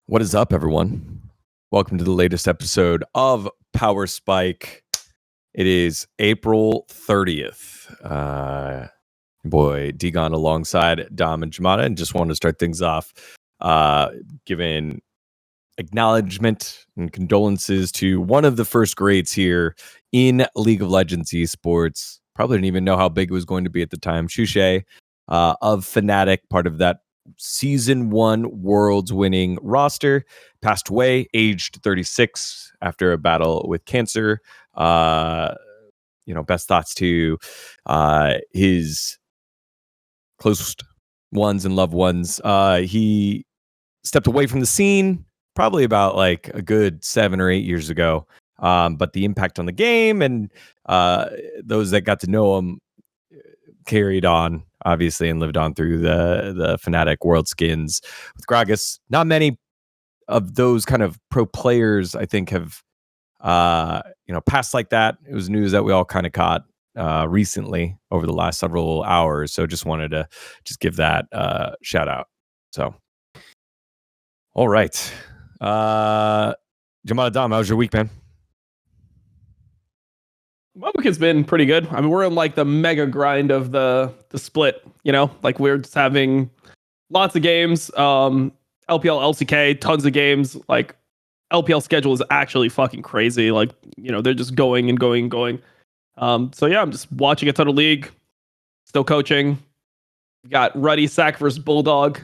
What is up, everyone? Welcome to the latest episode of Power Spike. It is April 30th. Boy, dGon alongside Dom and Jamada, and just wanted to start things off giving acknowledgement and condolences to one of the first grades here in League of Legends Esports. Probably didn't even know how big it was going to be at the time. Shushay of Fnatic, part of that Season 1 Worlds winning roster, passed away, aged 36, after a battle with cancer. Best thoughts to his close ones and loved ones. He stepped away from the scene probably about like a good 7 or 8 years ago. But the impact on the game and those that got to know him carried on, obviously, and lived on through the Fnatic World Skins with Gragas. Not many of those kind of pro players, I think, have passed like that. It was news that we all kind of caught recently over the last several hours. So just wanted to just give that shout out. So, all right. Jamada, Dom, how was your week, man? My week has been pretty good. I mean, we're in like the mega grind of the split, like we're just having lots of games, LPL, LCK, tons of games. Like LPL schedule is actually fucking crazy. Like, they're just going and going and going. So yeah, I'm just watching a ton of League, still coaching. Got Ruddy Sack versus Bulldog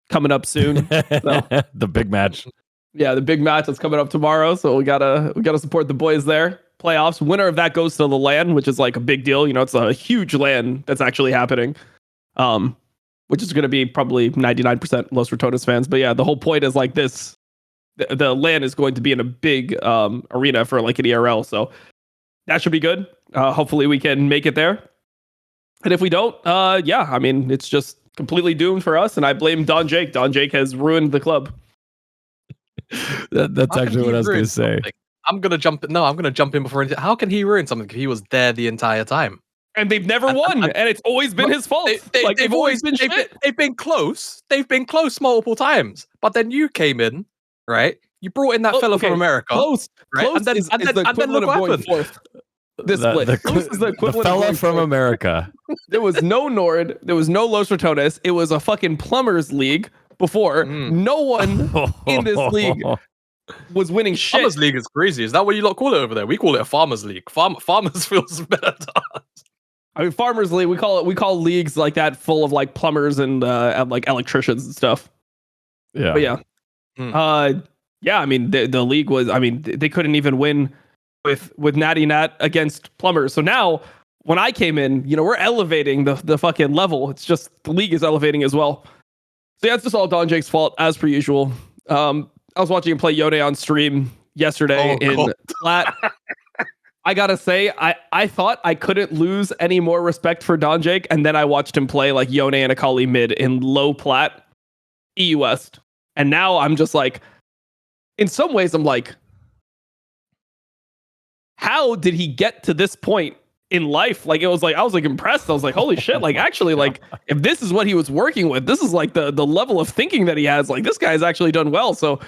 coming up soon. So, the big match. Yeah, the big match that's coming up tomorrow. So we gotta support the boys there. Playoffs. Winner of that goes to the LAN, which is like a big deal. It's a huge LAN that's actually happening, which is going to be probably 99% Los Ratones fans. But yeah, the whole point is like this: the LAN is going to be in a big arena for like an ERL, so that should be good. Hopefully, we can make it there. And if we don't, I mean, it's just completely doomed for us. And I blame Don Jake. Don Jake has ruined the club. That's actually what I was going to say. Something? I'm gonna jump in before anything. How can he ruin something if he was there the entire time? And they've never won, and it's always been his fault. They've always been shit. They've been close. They've been close multiple times. But then you came in, right? You brought in that fella from America. Close, right? Close and then look what happened. Fourth. This split. Close is the equivalent the fella of from America. There was no Nord. There was no Los Ratones. It was a fucking plumbers league before. No one in this league was winning shit. Farmers League is crazy. Is that what you lot call it over there? We call it a Farmers League. Farmers feels better to us. I mean, Farmers League. We call leagues like that full of like plumbers and like electricians and stuff. Yeah. But yeah. I mean, the league was. I mean, they couldn't even win with Natty Nat against plumbers. So now, when I came in, we're elevating the fucking level. It's just the league is elevating as well. So yeah, it's just all Don Jake's fault as per usual. I was watching him play Yone on stream yesterday in Plat. I gotta say, I thought I couldn't lose any more respect for Don Jake, and then I watched him play like Yone and Akali mid in low Plat, EU West. And now I'm just like, in some ways, I'm like, how did he get to this point in life? Like, it was like, I was like impressed. I was like, holy shit, like actually, like if this is what he was working with, this is like the level of thinking that he has. Like, this guy's actually done well. So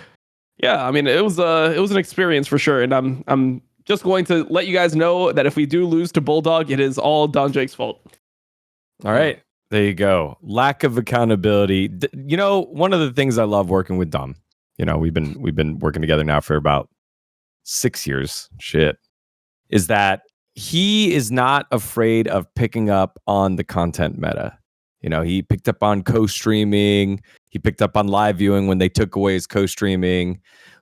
yeah, I mean, it was an experience for sure, and I'm just going to let you guys know that if we do lose to Bulldog, it is all Don Jake's fault. All right, there you go. Lack of accountability. One of the things I love working with Dom. We've been working together now for about 6 years. Shit, is that he is not afraid of picking up on the content meta. He picked up on co-streaming. He picked up on live viewing when they took away his co-streaming.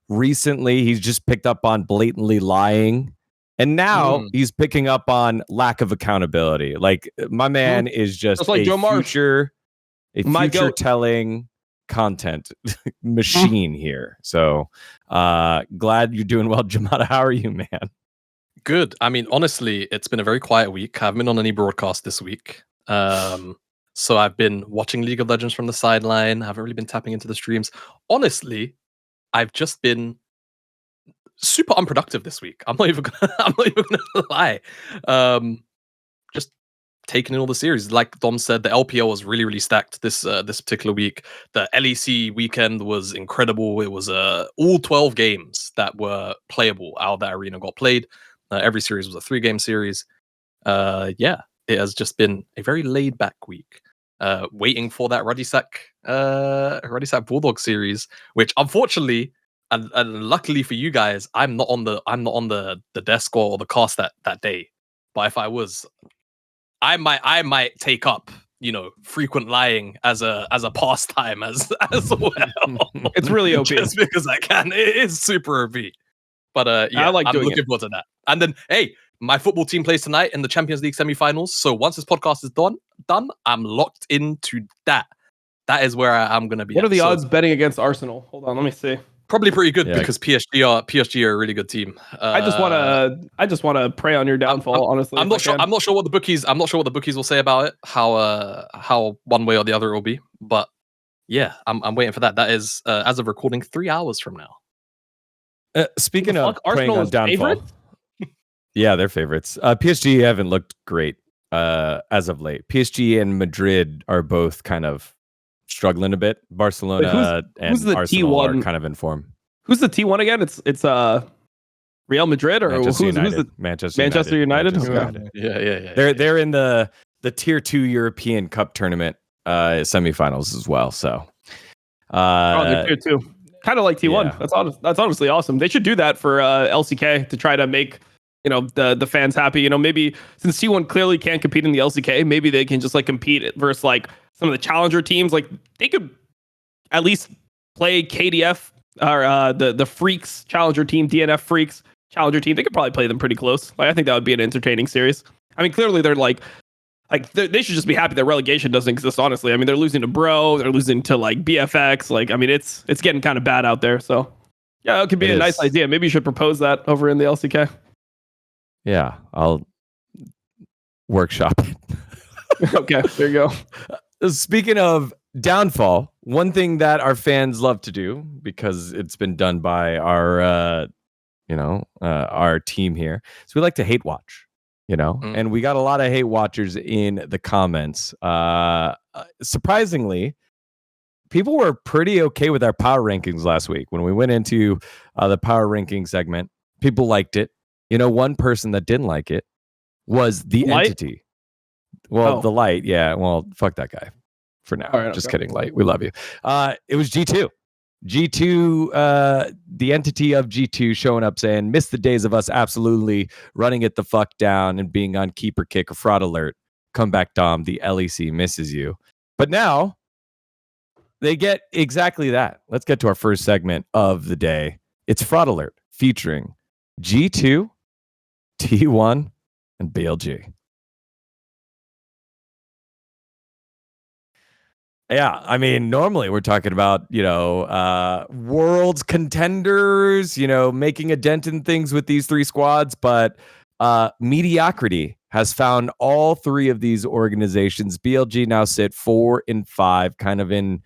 Recently, he's just picked up on blatantly lying. And now he's picking up on lack of accountability. Like, my man is just like a future-telling content machine here. So, glad you're doing well, Jamada. How are you, man? Good. I mean, honestly, it's been a very quiet week. I haven't been on any broadcast this week. So I've been watching League of Legends from the sideline. I haven't really been tapping into the streams. Honestly, I've just been super unproductive this week. I'm not even gonna lie. Just taking in all the series. Like Dom said, the LPL was really, really stacked this particular week. The LEC weekend was incredible. It was all 12 games that were playable out of that arena got played. Every series was a 3-game series. It has just been a very laid back week. Waiting for that Ruddy Sack Bulldog series, which unfortunately and luckily for you guys, I'm not on the desk or the cast that day. But if I was, I might take up, frequent lying as a pastime as well. It's really OP. Just because I can. It is super OP. But I like I'm doing looking forward to that. And then, hey, my football team plays tonight in the Champions League semi-finals. So once this podcast is done, I'm locked into that. That is where I'm going to be. What are the odds betting against Arsenal? Hold on, let me see. Probably pretty good because PSG are a really good team. I just want to prey on your downfall. Honestly, I'm not sure what the bookies will say about it. How one way or the other it will be. But yeah, I'm waiting for that. That is as of recording 3 hours from now. Speaking of Arsenal preying on downfall, yeah, they're favorites. PSG haven't looked great as of late. PSG and Madrid are both kind of struggling a bit. Barcelona and Arsenal are kind of in form. Who's the T1 again? It's Real Madrid or Manchester who's United. the Manchester United? Yeah. They're in the tier 2 European Cup tournament semifinals as well. So they're tier 2. Kind of like T1. Yeah. That's honestly awesome. They should do that for LCK to try to make the fans happy. Maybe since T1 clearly can't compete in the LCK, maybe they can just like compete versus like some of the challenger teams. Like they could at least play KDF or the Freaks challenger team, DNF Freaks challenger team. They could probably play them pretty close. Like I think that would be an entertaining series. I mean, clearly they're like they should just be happy that relegation doesn't exist. Honestly, I mean they're losing to Bro, they're losing to like BFX. Like I mean it's getting kind of bad out there. So yeah, it could be a nice idea. Maybe you should propose that over in the LCK. Yeah, I'll workshop it. Okay, there you go. Speaking of downfall, one thing that our fans love to do, because it's been done by our team here, so we like to hate watch, and we got a lot of hate watchers in the comments. Surprisingly, people were pretty okay with our power rankings last week. When we went into the power ranking segment, people liked it. One person that didn't like it was the Light? entity. Well, the Light, yeah. Well, fuck that guy for now. Right, just kidding, Light. We love you. It was G2. G2, the entity of G2 showing up saying, miss the days of us absolutely running it the fuck down and being on keeper kick or fraud alert. Come back, Dom. The LEC misses you. But now they get exactly that. Let's get to our first segment of the day. It's Fraud Alert featuring G2, T1, and BLG. Yeah, I mean, normally we're talking about, world's contenders, making a dent in things with these three squads, but mediocrity has found all three of these organizations. BLG now sit 4-5, kind of in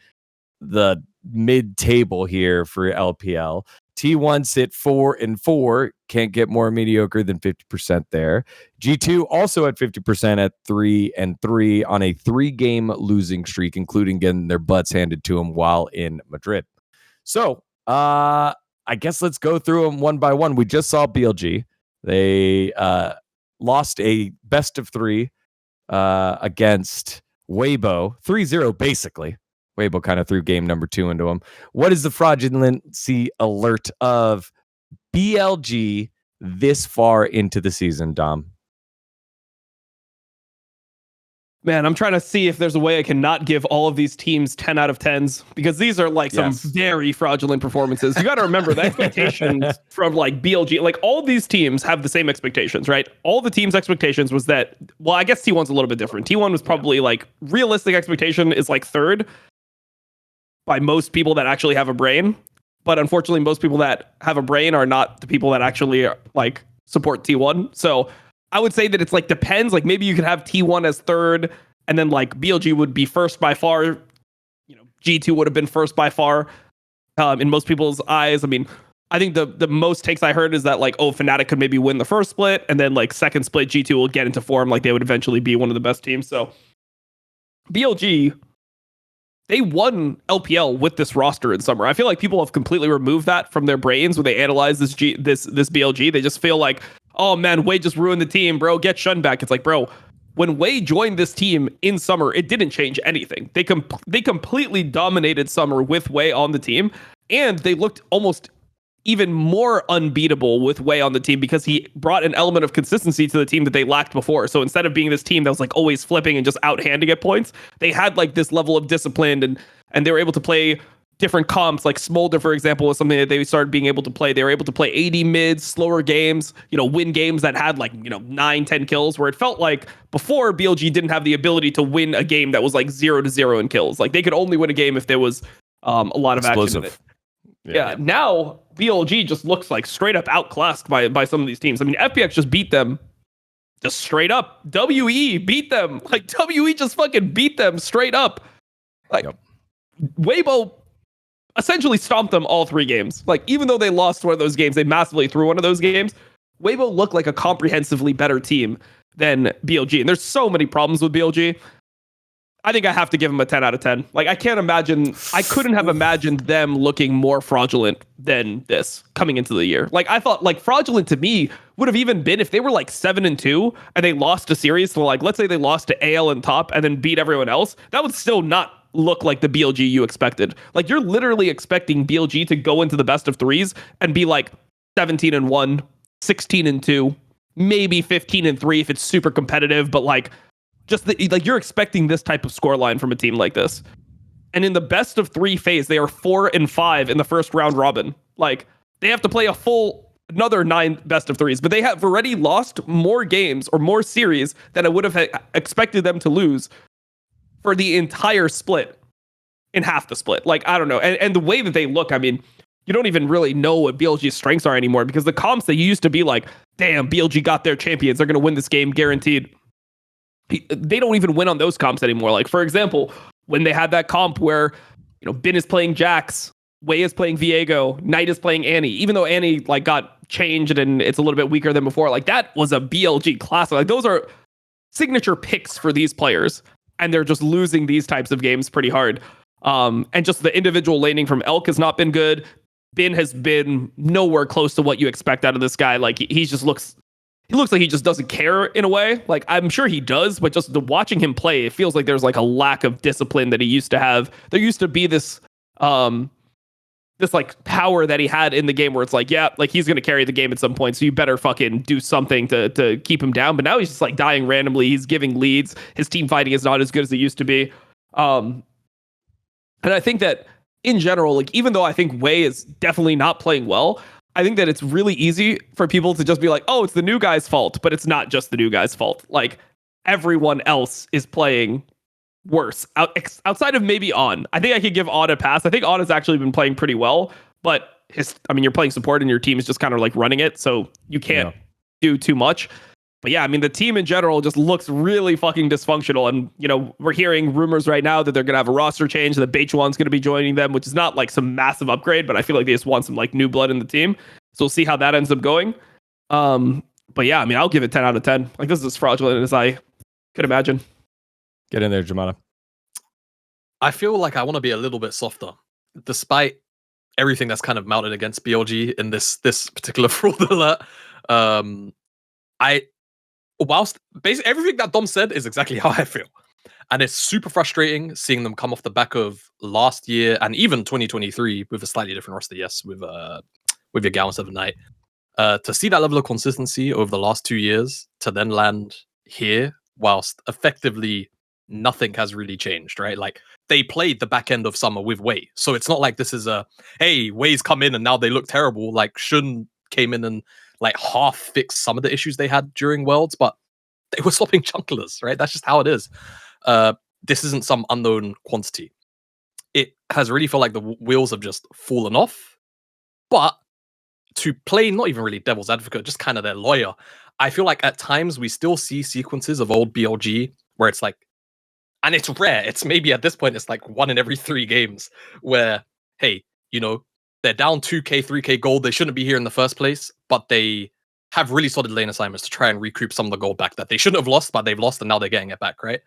the mid-table here for LPL. T1 sit 4-4, can't get more mediocre than 50% there. G2 also at 50% at 3-3 on a 3-game losing streak, including getting their butts handed to them while in Madrid. So I guess let's go through them one by one. We just saw BLG. They lost a best of 3 against Weibo, 3-0 basically. Weibo kind of threw game number 2 into him. What is the fraudulency alert of BLG this far into the season, Dom? Man, I'm trying to see if there's a way I can not give all of these teams 10 out of 10s, because these are like some very fraudulent performances. You got to remember the expectations from like BLG, like all these teams have the same expectations, right? All the teams' expectations was that, well, I guess T1's a little bit different. T1 was probably like realistic expectation is like 3rd by most people that actually have a brain. But unfortunately, most people that have a brain are not the people that actually like support T1. So I would say that it's like depends. Like maybe you could have T1 as 3rd, and then like BLG would be 1st by far. G2 would have been 1st by far in most people's eyes. I mean, I think the most takes I heard is that like, oh, Fnatic could maybe win the first split, and then like second split, G2 will get into form, like they would eventually be one of the best teams. So BLG, they won LPL with this roster in summer. I feel like people have completely removed that from their brains when they analyze this BLG. They just feel like, oh man, Wei just ruined the team, bro. Get Shun back. It's like, bro, when Wei joined this team in summer, it didn't change anything. They completely dominated summer with Wei on the team, and they looked almost even more unbeatable with Wei on the team because he brought an element of consistency to the team that they lacked before. So instead of being this team that was like always flipping and just outhanding at points, they had like this level of discipline and they were able to play different comps. Like Smolder, for example, was something that they started being able to play. They were able to play 80 mids, slower games, win games that had like, 9-10 kills, where it felt like before BLG didn't have the ability to win a game that was like 0-0 in kills. Like they could only win a game if there was a lot of action in it. Yeah, now BLG just looks like straight up outclassed by some of these teams. I mean, FPX just beat them just straight up. WE beat them. Like, WE just fucking beat them straight up. Like, Weibo essentially stomped them all 3 games. Like, even though they lost one of those games, they massively threw one of those games. Weibo looked like a comprehensively better team than BLG. And there's so many problems with BLG. I think I have to give them a 10 out of 10. Like, I couldn't have imagined them looking more fraudulent than this coming into the year. Like, I thought, like, fraudulent to me would have even been if they were like 7-2 and they lost a series. So, like, let's say they lost to AL and top and then beat everyone else. That would still not look like the BLG you expected. Like, you're literally expecting BLG to go into the best of 3s and be like 17-1, 16-2, maybe 15-3 if it's super competitive, but like, you're expecting this type of scoreline from a team like this. And in the best of 3 phase, they are 4-5 in the first round robin. Like, they have to play another 9 best of 3s, but they have already lost more games or more series than I would have expected them to lose for the entire split in half the split. Like, I don't know. And the way that they look, I mean, you don't even really know what BLG's strengths are anymore, because the comps that you used to be like, damn, BLG got their champions, they're going to win this game guaranteed. They don't even win on those comps anymore. Like, for example, when they had that comp where, Bin is playing Jax, Wei is playing Viego, Knight is playing Annie, even though Annie like got changed and it's a little bit weaker than before, like that was a BLG classic. Like, those are signature picks for these players, and they're just losing these types of games pretty hard. And just the individual laning from Elk has not been good. Bin has been nowhere close to what you expect out of this guy. Like, he looks like he just doesn't care in a way. Like, I'm sure he does, but just watching him play, it feels like there's like a lack of discipline that he used to have. There used to be this like power that he had in the game where it's like, yeah, like he's going to carry the game at some point, so you better fucking do something to keep him down. But now he's just like dying randomly. He's giving leads. His team fighting is not as good as it used to be. And I think that in general, like, even though I think Wei is definitely not playing well, I think that it's really easy for people to just be like, oh, it's the new guy's fault, but it's not just the new guy's fault. Like, everyone else is playing worse outside of maybe On. I think I could give On a pass. I think On has actually been playing pretty well, but you're playing support and your team is just kind of like running it, so you can't do too much. But yeah, I mean, the team in general just looks really fucking dysfunctional. And, we're hearing rumors right now that they're going to have a roster change, that Beichuan's going to be joining them, which is not like some massive upgrade, but I feel like they just want some like new blood in the team. So we'll see how that ends up going. But yeah, I mean, I'll give it 10 out of 10. Like, this is as fraudulent as I could imagine. Get in there, Jamada. I feel like I want to be a little bit softer, despite everything that's kind of mounted against BLG in this particular fraud alert. Whilst basically everything that Dom said is exactly how I feel. And it's super frustrating seeing them come off the back of last year and even 2023 with a slightly different roster, yes, with your Gallon 7 Knight. To see that level of consistency over the last 2 years to then land here whilst effectively nothing has really changed, right? Like, they played the back end of summer with Wei. So it's not like this is hey, Wei's come in and now they look terrible. Like, Shun came in and like half fixed some of the issues they had during Worlds, but they were swapping junglers, right? That's just how it is. This isn't some unknown quantity. It has really felt like the wheels have just fallen off. But to play not even really devil's advocate, just kind of their lawyer, I feel like at times we still see sequences of old BLG where it's like, and it's rare, it's maybe at this point it's like 1 in every 3 games where, hey, They're down 2k, 3k gold. They shouldn't be here in the first place, but they have really solid lane assignments to try and recoup some of the gold back that they shouldn't have lost, but they've lost and now they're getting it back, right?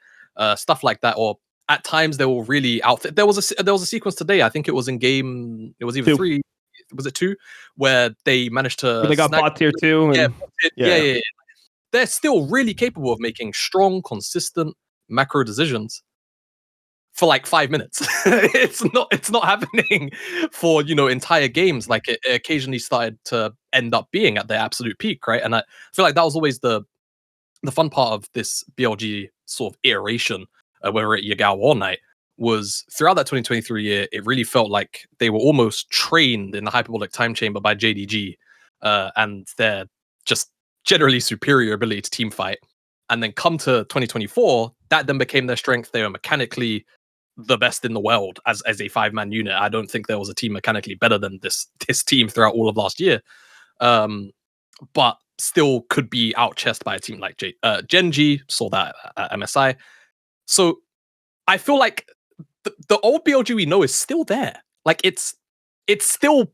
Stuff like that. Or at times they will really outfit. There was a sequence today. I think it was in game. It was either 3. Was it 2? Where they managed to. Where they got bot tier 2. And, yeah. They're still really capable of making strong, consistent macro decisions for like 5 minutes. it's not happening for entire games like it occasionally started to end up being at their absolute peak, right? And I feel like that was always the fun part of this BLG sort of iteration, whether at Yagao or Night, was throughout that 2023 year, it really felt like they were almost trained in the hyperbolic time chamber by JDG, and their just generally superior ability to team fight. And then come to 2024, that then became their strength. They were mechanically the best in the world as a 5-man unit. I don't think there was a team mechanically better than this team throughout all of last year. But still could be out-chessed by a team like Genji, saw that at MSI. So I feel like the old BLG we know is still there. Like it's still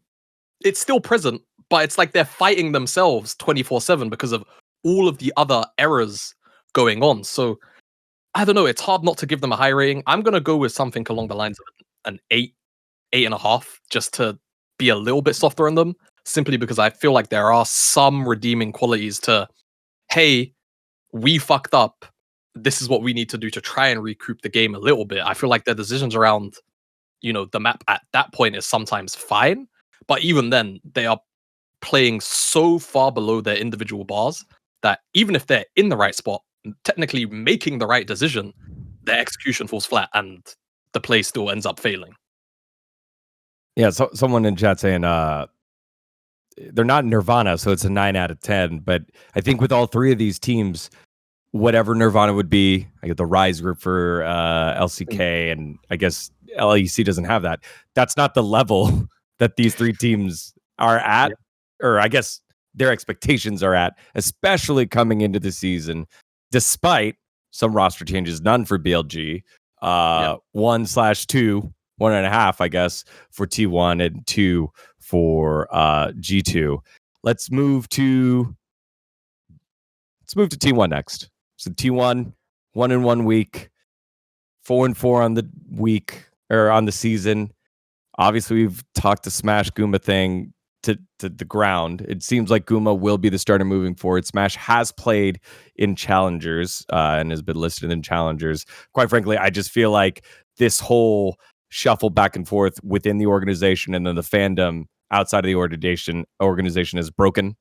present, but it's like they're fighting themselves 24/7 because of all of the other errors going on. So I don't know. It's hard not to give them a high rating. I'm gonna go with something along the lines of an 8.5, just to be a little bit softer on them, simply because I feel like there are some redeeming qualities to, hey, we fucked up. This is what we need to do to try and recoup the game a little bit. I feel like their decisions around, the map at that point is sometimes fine, but even then, they are playing so far below their individual bars that even if they're in the right spot, technically making the right decision, their execution falls flat and the play still ends up failing. Yeah, so someone in chat saying they're not Nirvana, so it's a 9 out of 10. But I think with all three of these teams, whatever Nirvana would be, I get the Rise group for LCK, and I guess LEC doesn't have that. That's not the level that these three teams are at, or I guess their expectations are at, especially coming into the season, despite some roster changes, none for BLG, 1/2, 1.5, I guess, for T1 and 2 for G2. Let's move to T1 next. So T1, 1-1 week, 4-4 on the week or on the season. Obviously, we've talked the Smash Guma thing to the ground. It seems like Guma will be the starter moving forward. Smash has played in challengers and has been listed in challengers. Quite frankly, I just feel like this whole shuffle back and forth within the organization and then the fandom outside of the organization has broken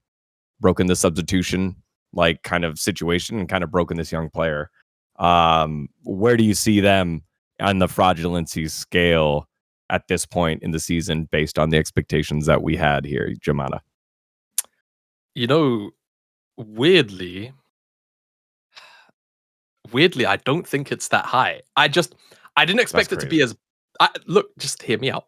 the substitution like kind of situation and kind of broken this young player. Where do you see them on the fraudulency scale at this point in the season based on the expectations that we had here, Jamada? Weirdly, I don't think it's that high. I didn't expect it to be as... look, just hear me out.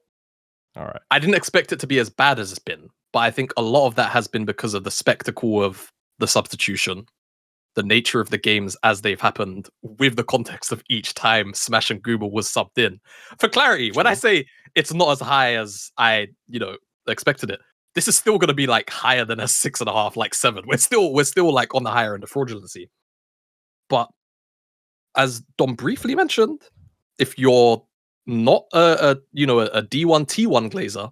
All right. I didn't expect it to be as bad as it's been, but I think a lot of that has been because of the spectacle of the substitution, the nature of the games as they've happened, with the context of each time Smash and Google was subbed in. For clarity, when I say it's not as high as I, expected it, this is still going to be like higher than a 6.5, like 7. We're still like on the higher end of fraudulency. But as Dom briefly mentioned, if you're not a D1 T1 Glazer,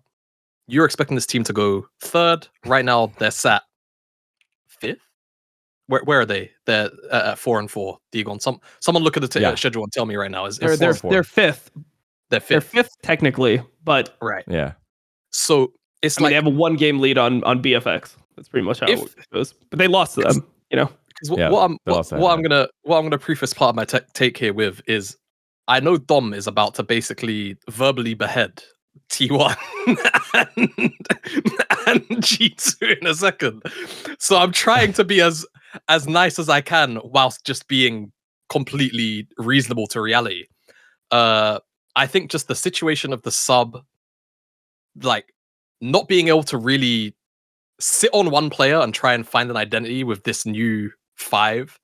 you're expecting this team to go third. Right now, they're sat 5th. Where are they? They're at 4-4. dGon. Someone look at the schedule and tell me right now. They're 5th. They're 5th. They're 5th technically, but right. Yeah. So it's they have a 1-game lead on BFX. That's pretty much how it goes. But they lost to them. What I'm gonna preface part of my take here with is, I know Dom is about to basically verbally behead T1 and G2 in a second. So I'm trying to be as nice as I can whilst just being completely reasonable to reality. I think just the situation of the sub, like not being able to really sit on one player and try and find an identity with this new 5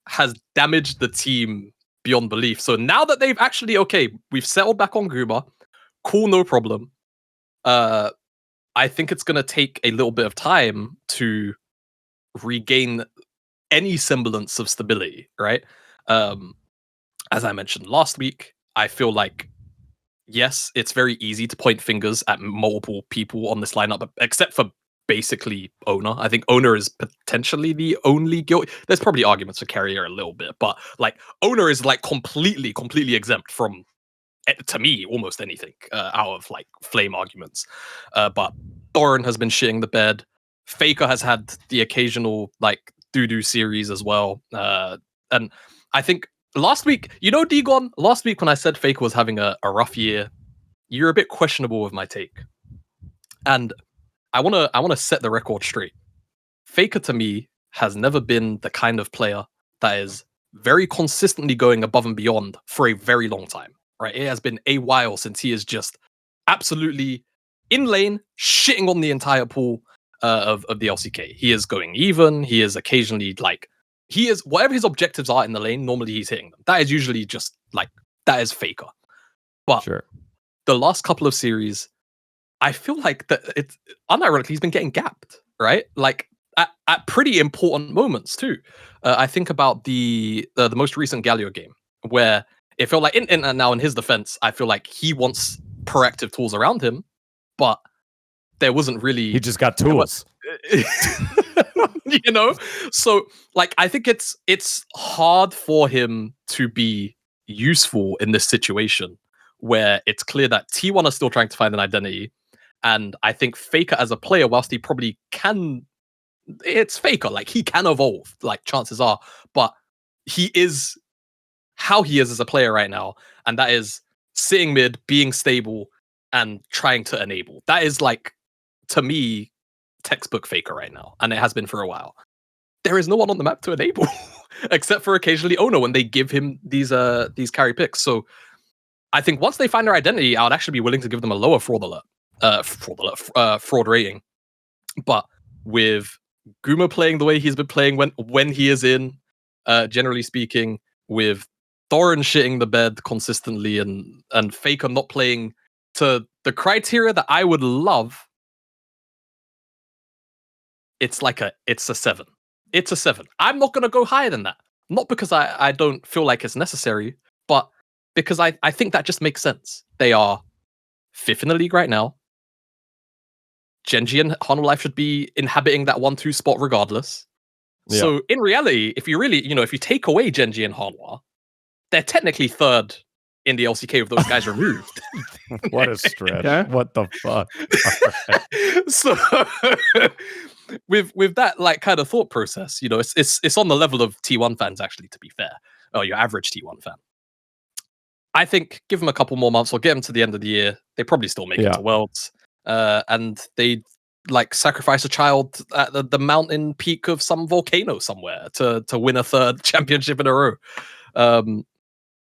has damaged the team beyond belief. So now that they've actually, we've settled back on Guma, cool, no problem. I think it's going to take a little bit of time to regain any semblance of stability, right? As I mentioned last week, I feel like, yes, it's very easy to point fingers at multiple people on this lineup, except for basically Owner. I think Owner is potentially the only guilty. There's probably arguments for Carrier a little bit, but like Owner is like completely exempt from, to me, almost anything out of like flame arguments. But Thorin has been shitting the bed. Faker has had the occasional like doo-doo series as well. And I think last week, dGon, last week when I said Faker was having a rough year, you're a bit questionable with my take. And I wanna set the record straight. Faker to me has never been the kind of player that is very consistently going above and beyond for a very long time. Right? It has been a while since he is just absolutely in lane, shitting on the entire pool of the LCK. He is going even. He is occasionally like, he is, whatever his objectives are in the lane, normally he's hitting them. That is usually just like, that is Faker. But the last couple of series, I feel like that it's unironically he's been getting gapped, right? Like at pretty important moments too. I think about the most recent Galio game where it felt like, and now in his defense, I feel like he wants proactive tools around him, but there wasn't really. He just got tools. So like I think it's hard for him to be useful in this situation where it's clear that T1 are still trying to find an identity, and I think Faker as a player, whilst he probably can, it's Faker, like he can evolve, like chances are, but he is how he is as a player right now, and that is sitting mid, being stable, and trying to enable. That is like, to me, textbook Faker right now, and it has been for a while. There is no one on the map to enable, except for occasionally Ono when they give him these carry picks. So I think once they find their identity, I would actually be willing to give them a lower fraud rating. But with Guma playing the way he's been playing when he is in, generally speaking, with Thorin shitting the bed consistently and Faker not playing to the criteria that I would love, it's a 7. It's a 7. I'm not gonna go higher than that. Not because I don't feel like it's necessary, but because I think that just makes sense. They are 5th in the league right now. Genji and Hanwha should be inhabiting that 1-2 spot regardless. Yeah. So in reality, if you really, if you take away Genji and Hanwha, they're technically 3rd in the LCK with those guys removed. What a stretch. Okay. What the fuck? Right. So with that like kind of thought process, it's on the level of T1 fans, actually, to be fair. Or your average T1 fan. I think give them a couple more months or get them to the end of the year. They probably still make it to Worlds. And they like sacrifice a child at the mountain peak of some volcano somewhere to win a 3rd championship in a row.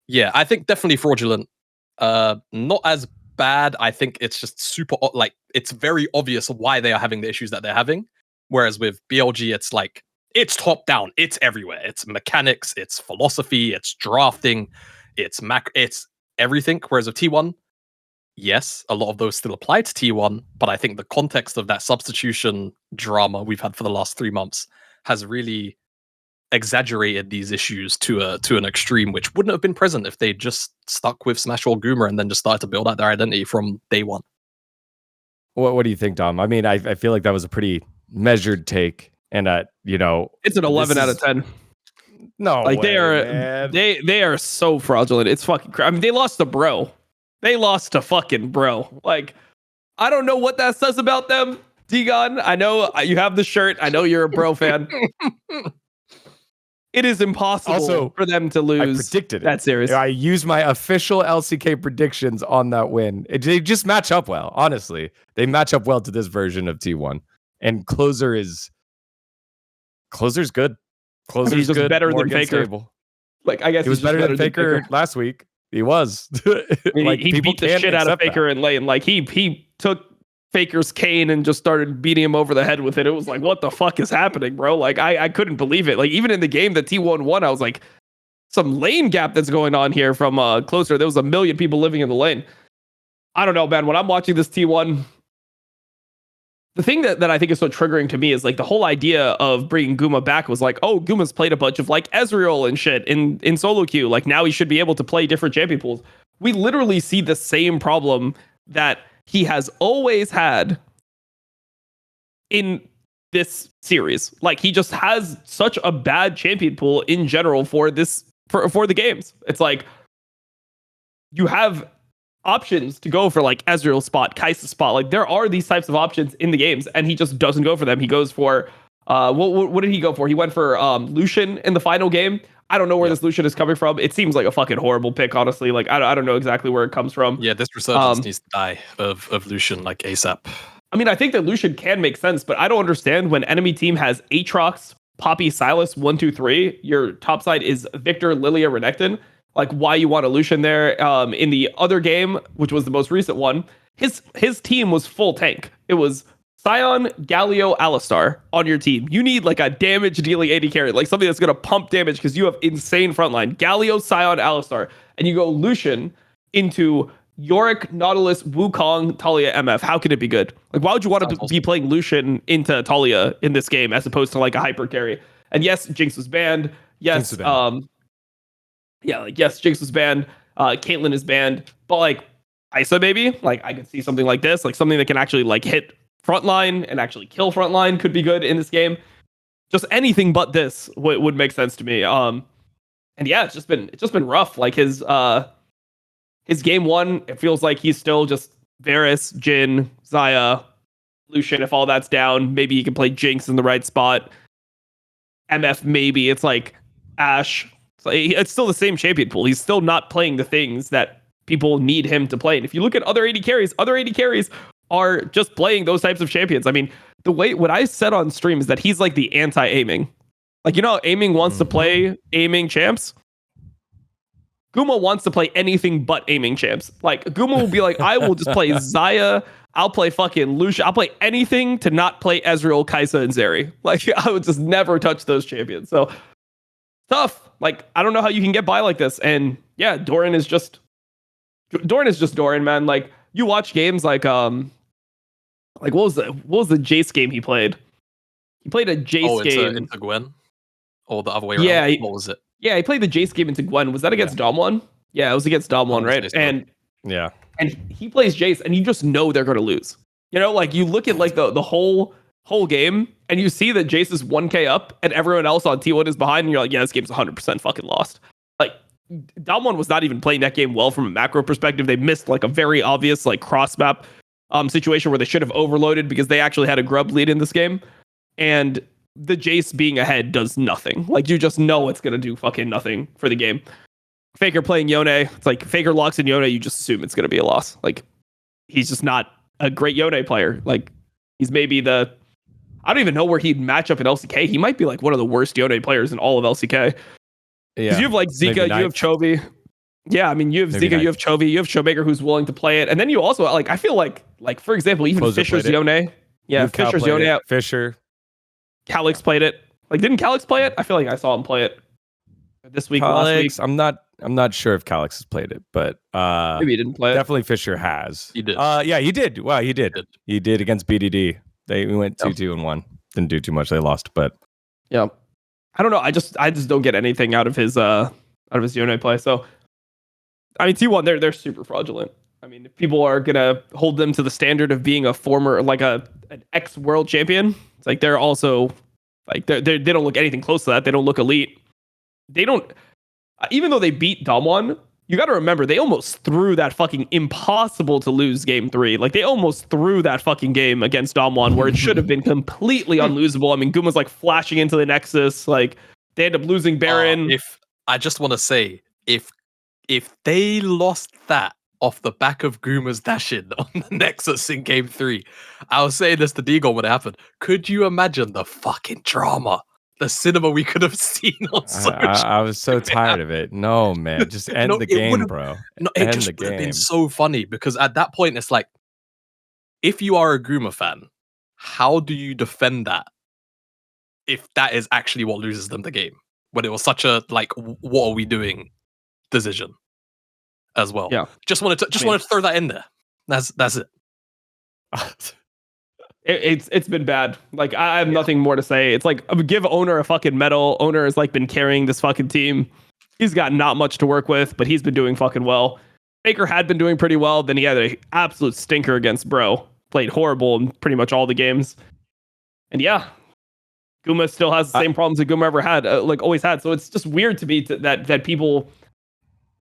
Yeah, I think definitely fraudulent. Not as bad. I think it's just super, like, it's very obvious why they are having the issues that they're having. Whereas with BLG, it's like, it's top down. It's everywhere. It's mechanics. It's philosophy. It's drafting. It's everything. Whereas with T1, yes, a lot of those still apply to T1, but I think the context of that substitution drama we've had for the last 3 months has really exaggerated these issues to an extreme, which wouldn't have been present if they just stuck with Smash or Goomer and then just started to build out their identity from day one. What do you think, Dom? I mean, I feel like that was a pretty measured take, and it's an 11 out of 10. No, like way, they are so fraudulent. It's fucking. I mean, they lost to Bro. They lost to fucking Bro. Like, I don't know what that says about them, dGon. I know you have the shirt. I know you're a Bro fan. It is impossible for them to lose. I predicted that series. I used my official LCK predictions on that win. They just match up well, honestly. They match up well to this version of T1. And Closer's good. Closer's good. Better than Faker. Stable. Like, I guess he was better than Faker last week. He was. I mean, like, he beat the shit out of Faker in lane. Like, he took Faker's cane and just started beating him over the head with it. It was like, what the fuck is happening, bro? Like, I couldn't believe it. Like, even in the game that T1 won, I was like, some lane gap that's going on here from Closer. There was 1 million people living in the lane. I don't know, man. When I'm watching this T1, the thing that I think is so triggering to me is like the whole idea of bringing Guma back was like, oh, Guma's played a bunch of like Ezreal and shit in solo queue. Like now he should be able to play different champion pools. We literally see the same problem that he has always had in this series. Like he just has such a bad champion pool in general for the games. It's like you have options to go for like Ezreal spot, Kai'Sa spot. Like there are these types of options in the games, and he just doesn't go for them. He goes for what did he go for? He went for Lucian in the final game. I don't know where this Lucian is coming from. It seems like a fucking horrible pick, honestly. Like I don't know exactly where it comes from. Yeah, this resurgence needs to die of Lucian like ASAP. I mean, I think that Lucian can make sense, but I don't understand when enemy team has Aatrox, Poppy, Sylas, 1, 2, 3. Your top side is Victor, Lilia, Renekton. Like why you want a Lucian there. In the other game, which was the most recent one, his team was full tank. It was Sion, Galio, Alistar on your team. You need like a damage dealing AD carry, like something that's going to pump damage because you have insane frontline. Galio, Sion, Alistar. And you go Lucian into Yorick, Nautilus, Wukong, Talia, MF. How can it be good? Like why would you want to be playing Lucian into Talia in this game as opposed to like a hyper carry? And yes, Jinx was banned. Yes, yes, Jinx was banned. Caitlyn is banned, but like Kai'Sa maybe, like I could see something like this, like something that can actually like hit frontline and actually kill frontline could be good in this game. Just anything but this would make sense to me. And yeah, it's just been rough. Like his game one, it feels like he's still just Varus, Jhin, Xayah, Lucian. If all that's down, maybe he can play Jinx in the right spot. MF maybe it's like Ashe. It's still the same champion pool. He's still not playing the things that people need him to play. And if you look at other AD carries are just playing those types of champions. I mean, what I said on stream is that he's like the anti-aiming. Like, you know, aiming wants to play aiming champs. Guma wants to play anything but aiming champs. Like, Guma will be like, I will just play Xayah. I'll play fucking Lucian. I'll play anything to not play Ezreal, Kai'Sa, and Zeri. Like, I would just never touch those champions. So, tough. Like, I don't know how you can get by like this. And yeah, Doran is just Doran, man. Like, you watch games like what was the Jace game he played? He played a Jace game into Gwen, or the other way around. Yeah, what was it? Yeah, he played the Jace game into Gwen. Was that against Dom 1? Yeah, it was against Dom 1, right? And he plays Jace, and you just know they're going to lose. You know, like you look at like the whole game, and you see that Jace is 1k up, and everyone else on T1 is behind, and you're like, yeah, this game's 100% fucking lost. Like, Dom 1 was not even playing that game well from a macro perspective. They missed like a very obvious like cross map situation where they should have overloaded because they actually had a grub lead in this game. And the Jace being ahead does nothing. Like, you just know it's going to do fucking nothing for the game. Faker playing Yone, it's like Faker locks in Yone, you just assume it's going to be a loss. Like, he's just not a great Yone player. Like, he's maybe I don't even know where he'd match up in LCK. He might be like one of the worst Yone players in all of LCK. Because you have like Zika, you have Chovy. Yeah, I mean, you have Zika, you have Chovy, you have Showmaker who's willing to play it. And then you also, like, I feel like for example, even Closer Fisher's Yone. Yeah, Fisher's Yone. Fisher. Calix played it. Like, didn't Calix play it? I feel like I saw him play it this week, Calix, last week. I'm not sure if Calix has played it, but maybe he didn't play it. Definitely Fisher has. He did. Yeah, he did. Wow, he did. He did against BDD. We went 2-2-1. Didn't do too much. They lost, but yeah. I don't know. I just don't get anything out of his Yone play. So I mean, T1, they're super fraudulent. I mean, if people are gonna hold them to the standard of being a former, like an ex-world champion, it's like they're also like they don't look anything close to that. They don't look elite. They don't, even though they beat Damwon, you got to remember they almost threw that fucking impossible to lose game 3. Like, they almost threw that fucking game against Damwon where it should have been completely unlosable. I mean, Guma's like flashing into the Nexus. Like, they end up losing Baron. If I just want to say, if they lost that off the back of Guma's dash-in on the Nexus in game 3, I was saying this to dGon when it happened. Could you imagine the fucking drama? The cinema we could have seen on social. I was so tired of it. No, man, just end the game, bro. No, it just would have been so funny because at that point, it's like, if you are a Guma fan, how do you defend that if that is actually what loses them the game? When it was such a like, what are we doing decision as well. Yeah, just wanted to throw that in there. That's it. It's been bad. Like I have nothing more to say. It's like give owner a fucking medal. Owner has like been carrying this fucking team. He's got not much to work with, but he's been doing fucking well. Baker had been doing pretty well. Then he had an absolute stinker against Bro. Played horrible in pretty much all the games. And yeah, Guma still has the same problems that Guma ever had, like always had. So it's just weird to me that people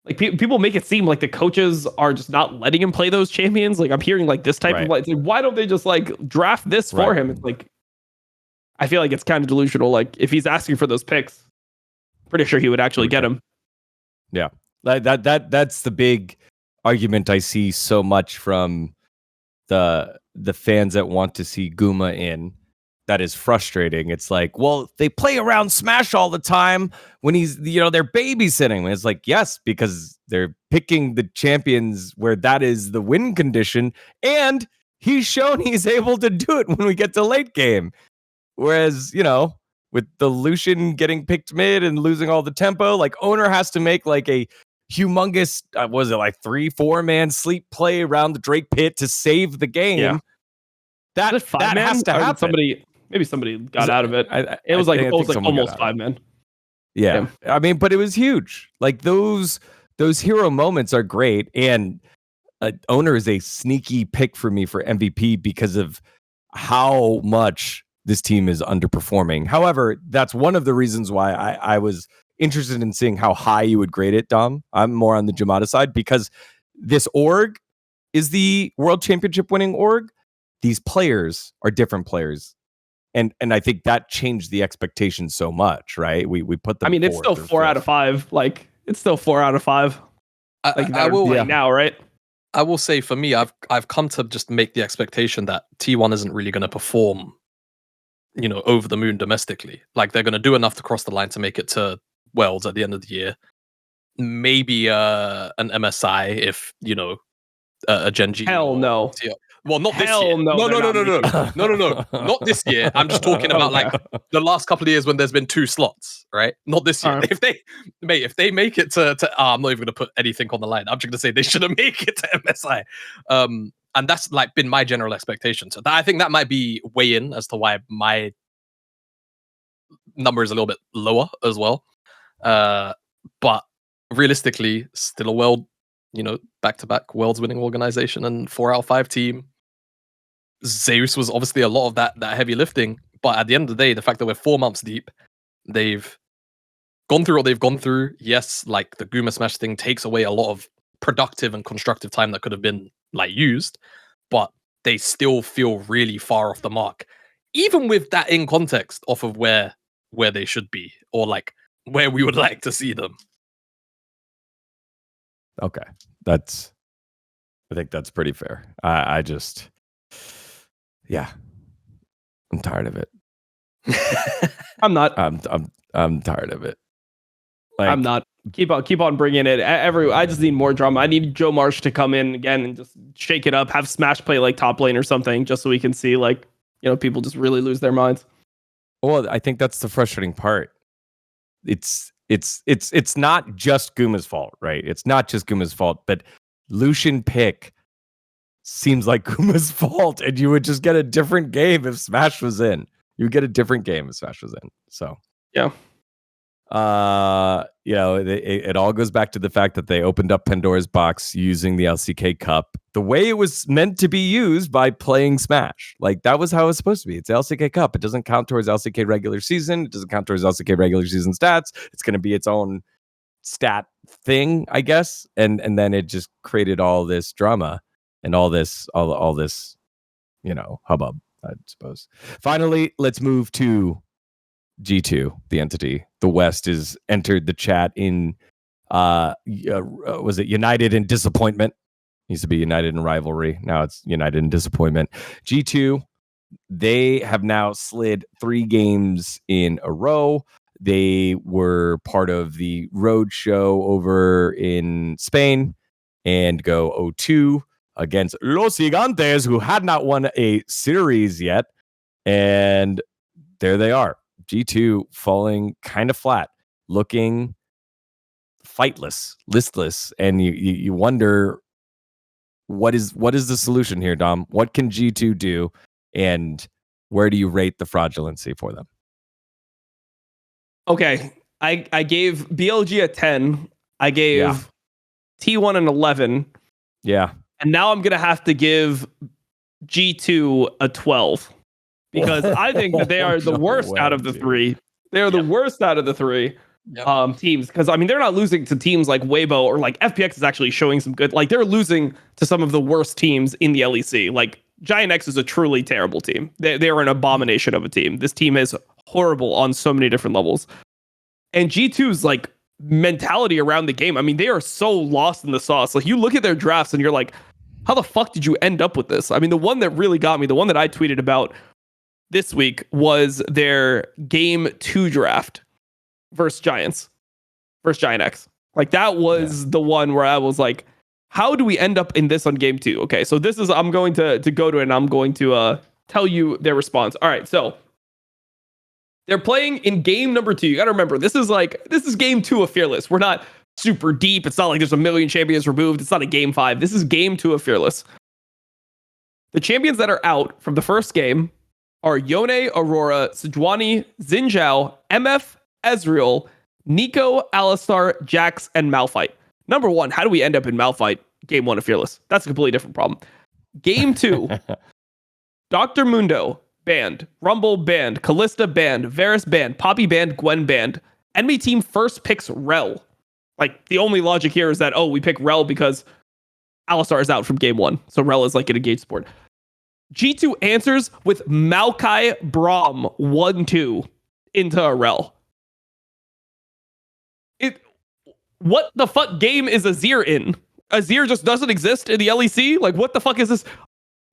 like people make it seem like the coaches are just not letting him play those champions. Like I'm hearing like this type of like, why don't they just like draft this for him? It's like I feel like it's kind of delusional. Like if he's asking for those picks, pretty sure he would actually get them. Yeah, that's the big argument I see so much from the fans that want to see Guma in. That is frustrating. It's like, well, they play around Smash all the time when he's, they're babysitting. And it's like, yes, because they're picking the champions where that is the win condition. And he's shown he's able to do it when we get to late game. Whereas, with the Lucian getting picked mid and losing all the tempo, like owner has to make like a humongous, 3-4 man sleep play around the Drake pit to save the game. Yeah. That has to happen. Maybe somebody got out of it. It was like almost 5 men. Yeah. I mean, but it was huge. Like those hero moments are great. And owner is a sneaky pick for me for MVP because of how much this team is underperforming. However, that's one of the reasons why I was interested in seeing how high you would grade it, Dom. I'm more on the Jamada side because this org is the world championship winning org. These players are different players. And I think that changed the expectation so much, right? We put them. I mean, it's still 4 out of 5. Like it's still 4 out of 5. I will now, right? I will say for me, I've come to just make the expectation that T1 isn't really going to perform, over the moon domestically. Like they're going to do enough to cross the line to make it to Worlds at the end of the year. Maybe an MSI if a Gen G. Hell no. Well, not this year. No, not this year. I'm just talking about like the last couple of years when there's been 2 slots, right? Not this year. If they make it to I'm not even going to put anything on the line. I'm just going to say they shouldn't make it to MSI. And that's like been my general expectation. So I think that might be way in as to why my number is a little bit lower as well. But realistically, still a world, back-to-back Worlds winning organization and 4 out of 5 team. Zeus was obviously a lot of that heavy lifting, but at the end of the day, the fact that we're 4 months deep, they've gone through what they've gone through. Yes, like the Guma Smash thing takes away a lot of productive and constructive time that could have been like used, but they still feel really far off the mark, even with that in context off of where they should be or like where we would like to see them. Okay, I think that's pretty fair. I just, yeah, I'm tired of it. I'm not. I'm tired of it. Like, I'm not. Keep on bringing it. I just need more drama. I need Joe Marsh to come in again and just shake it up. Have Smash play like top lane or something, just so we can see like people just really lose their minds. Well, I think that's the frustrating part. It's not just Guma's fault, right? It's not just Guma's fault, but Lucian pick seems like Guma's fault, and you would just get a different game if Smash was in. You would get a different game if Smash was in. So yeah. It all goes back to the fact that they opened up Pandora's box using the LCK Cup the way it was meant to be used by playing Smash. Like that was how it's supposed to be. It's the LCK Cup. It doesn't count towards LCK regular season. It doesn't count towards LCK regular season stats. It's going to be its own stat thing, I guess. And then it just created all this drama and all this hubbub, I suppose. Finally, let's move to G2, the entity. The West is entered the chat in was it United in Disappointment? Used to be United in Rivalry. Now it's United in Disappointment. G2, they have now slid 3 games in a row. They were part of the Roadshow over in Spain and go 0-2 against Los Gigantes, who had not won a series yet. And there they are. G2 falling kind of flat, looking fightless, listless, and you wonder what is the solution here, Dom? What can G2 do And where do you rate the fraudulency for them? Okay, I gave BLG a 10. I gave T1 an 11. Yeah. And now I'm going to have to give G2 a 12 because I think that they are the worst out of the three. They are the worst out of the three teams because, I mean, they're not losing to teams like Weibo or like FPX is actually showing some good. Like, they're losing to some of the worst teams in the LEC. Like, Giant X is a truly terrible team. They are an abomination of a team. This team is horrible on so many different levels. And G2's like mentality around the game, I mean, they are so lost in the sauce. Like, you look at their drafts and you're like, how the fuck did you end up with this? I mean, the one that really got me, the one that I tweeted about this week was their game 2 draft versus Giant X. Like, that was the one where I was like, how do we end up in this on game 2? Okay, so this is, I'm going to go to it and I'm going to tell you their response. All right, so they're playing in game number 2. You got to remember, this is game 2 of Fearless. We're not super deep. It's not like there's a million champions removed. It's not a game 5. This is game 2 of Fearless. The champions that are out from the first game are Yone, Aurora, Sejuani, Xin Zhao, MF, Ezreal, Nico, Alistar, Jax, and Malphite. Number 1, how do we end up in Malphite game 1 of Fearless? That's a completely different problem. Game 2, Dr. Mundo banned, Rumble banned, Kalista banned, Varus banned, Poppy banned, Gwen banned. Enemy team first picks Rel. Like, the only logic here is that, we pick Rel because Alistar is out from game 1. So Rel is like an engaged support. G2 answers with Maokai Braum 1-2 into a Rel. What the fuck game is Azir in? Azir just doesn't exist in the LEC? Like, what the fuck is this?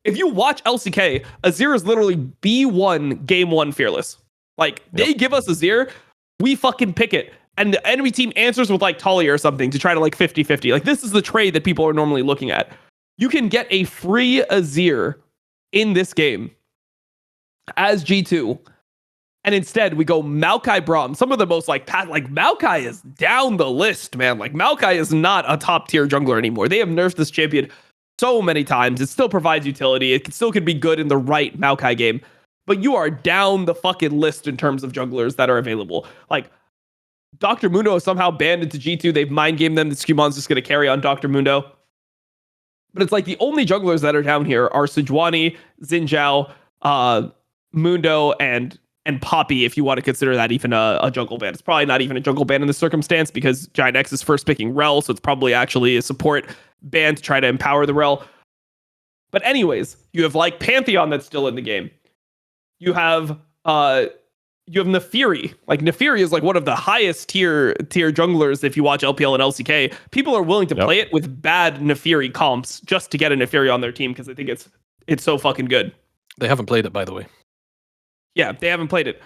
If you watch LCK, Azir is literally B1 game 1 Fearless. Like, they give us Azir, we fucking pick it. And the enemy team answers with like Talia or something to try to like 50-50. Like, this is the trade that people are normally looking at. You can get a free Azir in this game as G2. And instead, we go Maokai Braum. Some of the most like Maokai is down the list, man. Like, Maokai is not a top tier jungler anymore. They have nerfed this champion so many times. It still provides utility. It still could be good in the right Maokai game. But you are down the fucking list in terms of junglers that are available. Like, Dr. Mundo is somehow banned into G2. They've mind gamed them. The Scumon's just going to carry on Dr. Mundo. But it's like the only junglers that are down here are Sejuani, Xin Zhao, Mundo, and Poppy, if you want to consider that even a jungle ban. It's probably not even a jungle ban in this circumstance because Giant X is first picking Rel, so it's probably actually a support ban to try to empower the Rel. But anyways, you have like Pantheon that's still in the game. You have Nefiri. Like, Nefiri is like one of the highest tier junglers if you watch LPL and LCK. People are willing to play it with bad Nefiri comps just to get a Nefiri on their team because they think it's so fucking good. They haven't played it, by the way. Yeah, they haven't played it.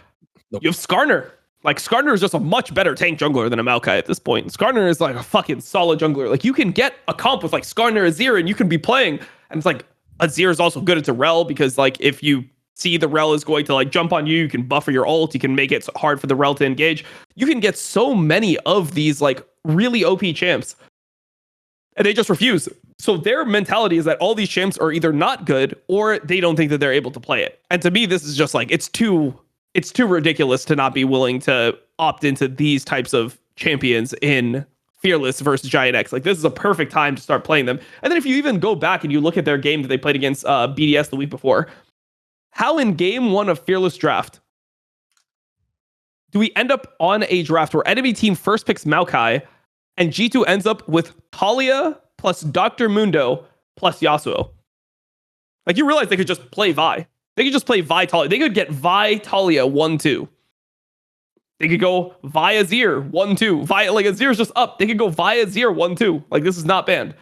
Nope. You have Skarner. Like, Skarner is just a much better tank jungler than a Maokai at this point. Skarner is like a fucking solid jungler. Like, you can get a comp with like Skarner, Azir, and you can be playing. And it's like, Azir is also good into Rel because like if you see the Rel is going to like jump on you, you can buffer your ult, you can make it hard for the Rel to engage. You can get so many of these like really OP champs. And they just refuse. So their mentality is that all these champs are either not good or they don't think that they're able to play it. And to me, this is just like, it's too ridiculous to not be willing to opt into these types of champions in Fearless versus Giant X. Like, this is a perfect time to start playing them. And then if you even go back and you look at their game that they played against BDS the week before, how in game 1 of Fearless draft do we end up on a draft where enemy team first picks Maokai and G2 ends up with Talia plus Dr. Mundo plus Yasuo? Like, you realize they could just play Vi. They could just play Vi Talia. They could get Vi Talia 1-2. They could go Vi Azir 1-2. Vi, like, Azir's just up. They could go Vi Azir 1-2. Like, this is not banned.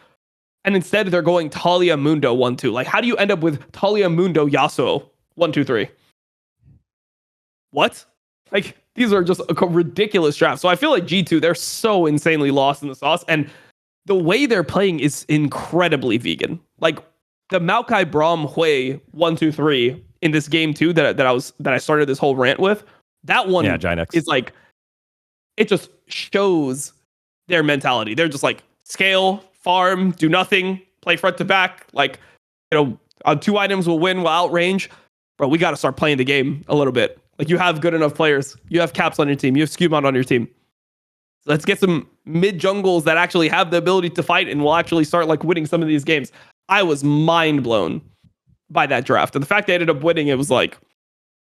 And instead they're going Talia Mundo 1-2. Like, how do you end up with Talia Mundo Yasuo 1-2-3? What? Like, these are just a ridiculous drafts. So I feel like G2, they're so insanely lost in the sauce. And the way they're playing is incredibly vegan. Like, the Maokai Braum Hui 1-2-3 in this game 2 that I started this whole rant with, that one is like, it just shows their mentality. They're just like, scale, farm, do nothing, play front to back. Like, 2 items will win, will outrange. bro, we got to start playing the game a little bit. Like, you have good enough players. You have Caps on your team. You have Skewmon on your team. Let's get some mid jungles that actually have the ability to fight, and we'll actually start like winning some of these games. I was mind blown by that draft. And the fact they ended up winning, it was like,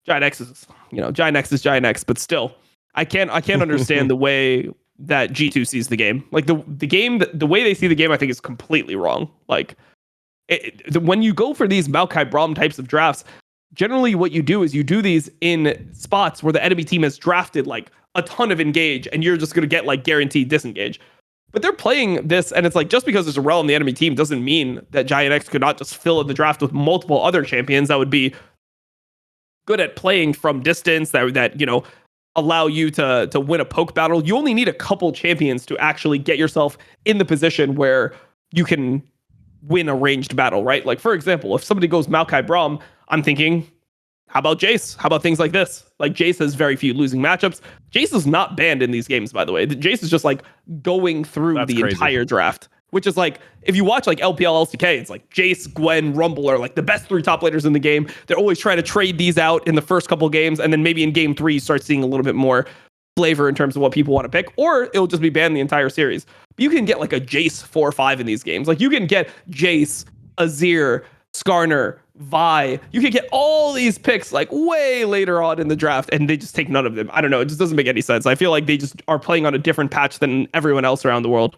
Giant X is, Giant X is Giant X, but still, I can't understand the way that G2 sees the game. Like, the game, the way they see the game, I think is completely wrong. Like, when you go for these Maokai Braum types of drafts, generally what you do is you do these in spots where the enemy team has drafted like a ton of engage, and you're just going to get like guaranteed disengage. But they're playing this, and it's like, just because there's a rel on the enemy team doesn't mean that Giant X could not just fill in the draft with multiple other champions that would be good at playing from distance, that allow you to win a poke battle. You only need a couple champions to actually get yourself in the position where you can win a ranged battle, right? Like, for example, if somebody goes Maokai Braum, I'm thinking, how about Jace? How about things like this? Like, Jace has very few losing matchups. Jace is not banned in these games, by the way. Jace is just like going through the entire draft, which is like, if you watch like LPL LCK, it's like Jace, Gwen, Rumble are like the best 3 top laners in the game. They're always trying to trade these out in the first couple of games, and then maybe in game 3 you start seeing a little bit more flavor in terms of what people want to pick, or it'll just be banned the entire series. But you can get like a Jace 4-5 in these games. Like, you can get Jace, Azir, Skarner, Vi. You can get all these picks like way later on in the draft, and they just take none of them. I don't know. It just doesn't make any sense. I feel like they just are playing on a different patch than everyone else around the world.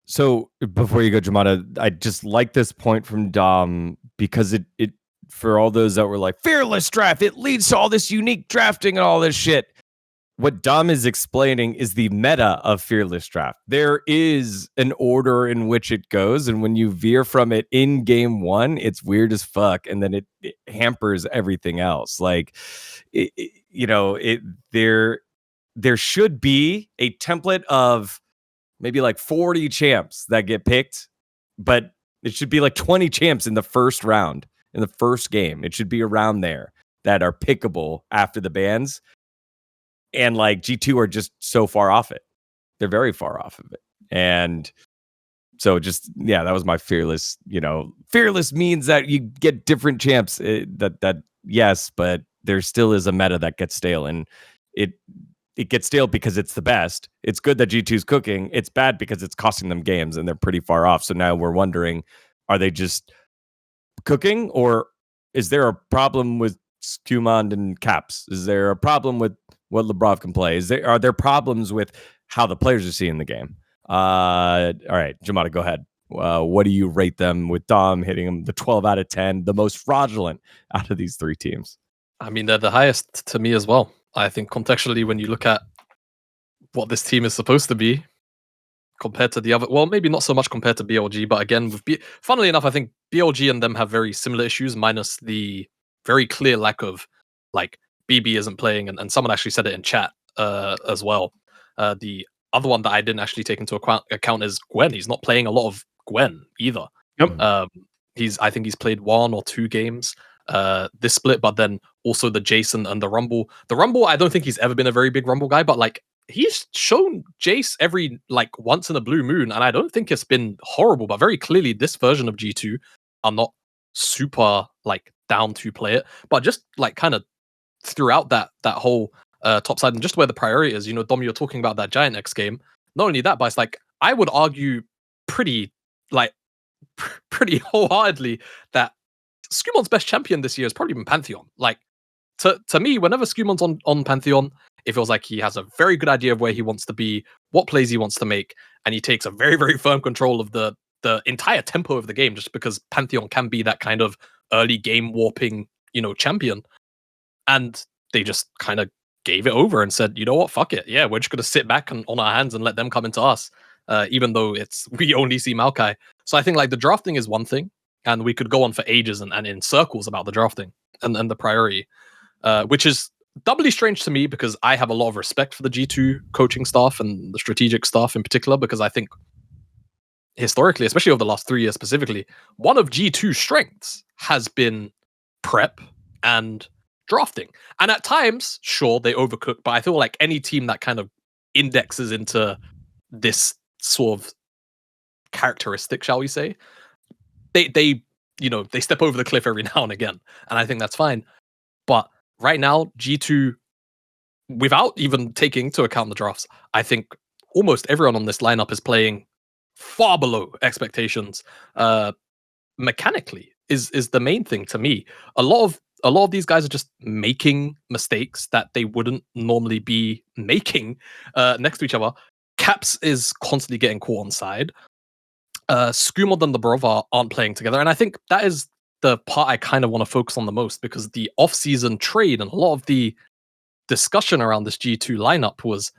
So before you go, Jamada, I just like this point from Dom, because it for all those that were like, fearless draft, it leads to all this unique drafting and all this shit. What Dom is explaining is the meta of fearless draft. There is an order in which it goes, and when you veer from it in game 1, it's weird as fuck, and then it hampers everything else. Like, there should be a template of maybe like 40 champs that get picked, but it should be like 20 champs in the first round, in the first game. It should be around there that are pickable after the bans. And like, G2 are just so far off it. They're very far off of it. And so that was my fearless, fearless means that you get different champs, yes, but there still is a meta that gets stale, and it gets stale because it's the best. It's good that G2's cooking. It's bad because it's costing them games, and they're pretty far off. So now we're wondering, are they just cooking, or is there a problem with Skewmon and Caps? Is there a problem with what Lebrov can play? Are there problems with how the players are seeing the game? All right, Jamada, go ahead. What do you rate them, with Dom hitting them the 12 out of 10, the most fraudulent out of these 3 teams? I mean, they're the highest to me as well. I think contextually, when you look at what this team is supposed to be compared to the other, well, maybe not so much compared to BLG, but again, funnily enough, I think BLG and them have very similar issues, minus the very clear lack of, like, BB isn't playing, and someone actually said it in chat as well. The other one that I didn't actually take into account is Gwen. He's not playing a lot of Gwen either. Yep. I think he's played 1 or 2 games this split, but then also the Jason and the Rumble. The Rumble, I don't think he's ever been a very big Rumble guy, but like, he's shown Jace every like once in a blue moon, and I don't think it's been horrible, but very clearly this version of G2 are not super like down to play it, but just like kind of throughout that whole top side, and just where the priority is, Dom, you're talking about that Giant X game. Not only that, but it's like, I would argue pretty wholeheartedly that Skewmon's best champion this year has probably been Pantheon. Like, to me, whenever Skewmon's on Pantheon, it feels like he has a very good idea of where he wants to be, what plays he wants to make, and he takes a very, very firm control of the entire tempo of the game, just because Pantheon can be that kind of early game warping, champion. And they just kind of gave it over and said, you know what, fuck it. Yeah, we're just going to sit back on our hands and let them come into us, even though we only see Maokai. So I think like the drafting is one thing, and we could go on for ages and in circles about the drafting and the priority, which is doubly strange to me, because I have a lot of respect for the G2 coaching staff and the strategic staff in particular, because I think historically, especially over the last 3 years specifically, one of G2's strengths has been prep and drafting. And at times, sure, they overcook, but I feel like any team that kind of indexes into this sort of characteristic, shall we say, they they step over the cliff every now and again, and I think that's fine. But right now, G2, without even taking into account the drafts, I think almost everyone on this lineup is playing far below expectations. Mechanically is the main thing to me. A lot of these guys are just making mistakes that they wouldn't normally be making next to each other. Caps is constantly getting caught on side. Skumod and Labrov aren't playing together, and I think that is the part I kind of want to focus on the most, because the off-season trade and a lot of the discussion around this G2 lineup was,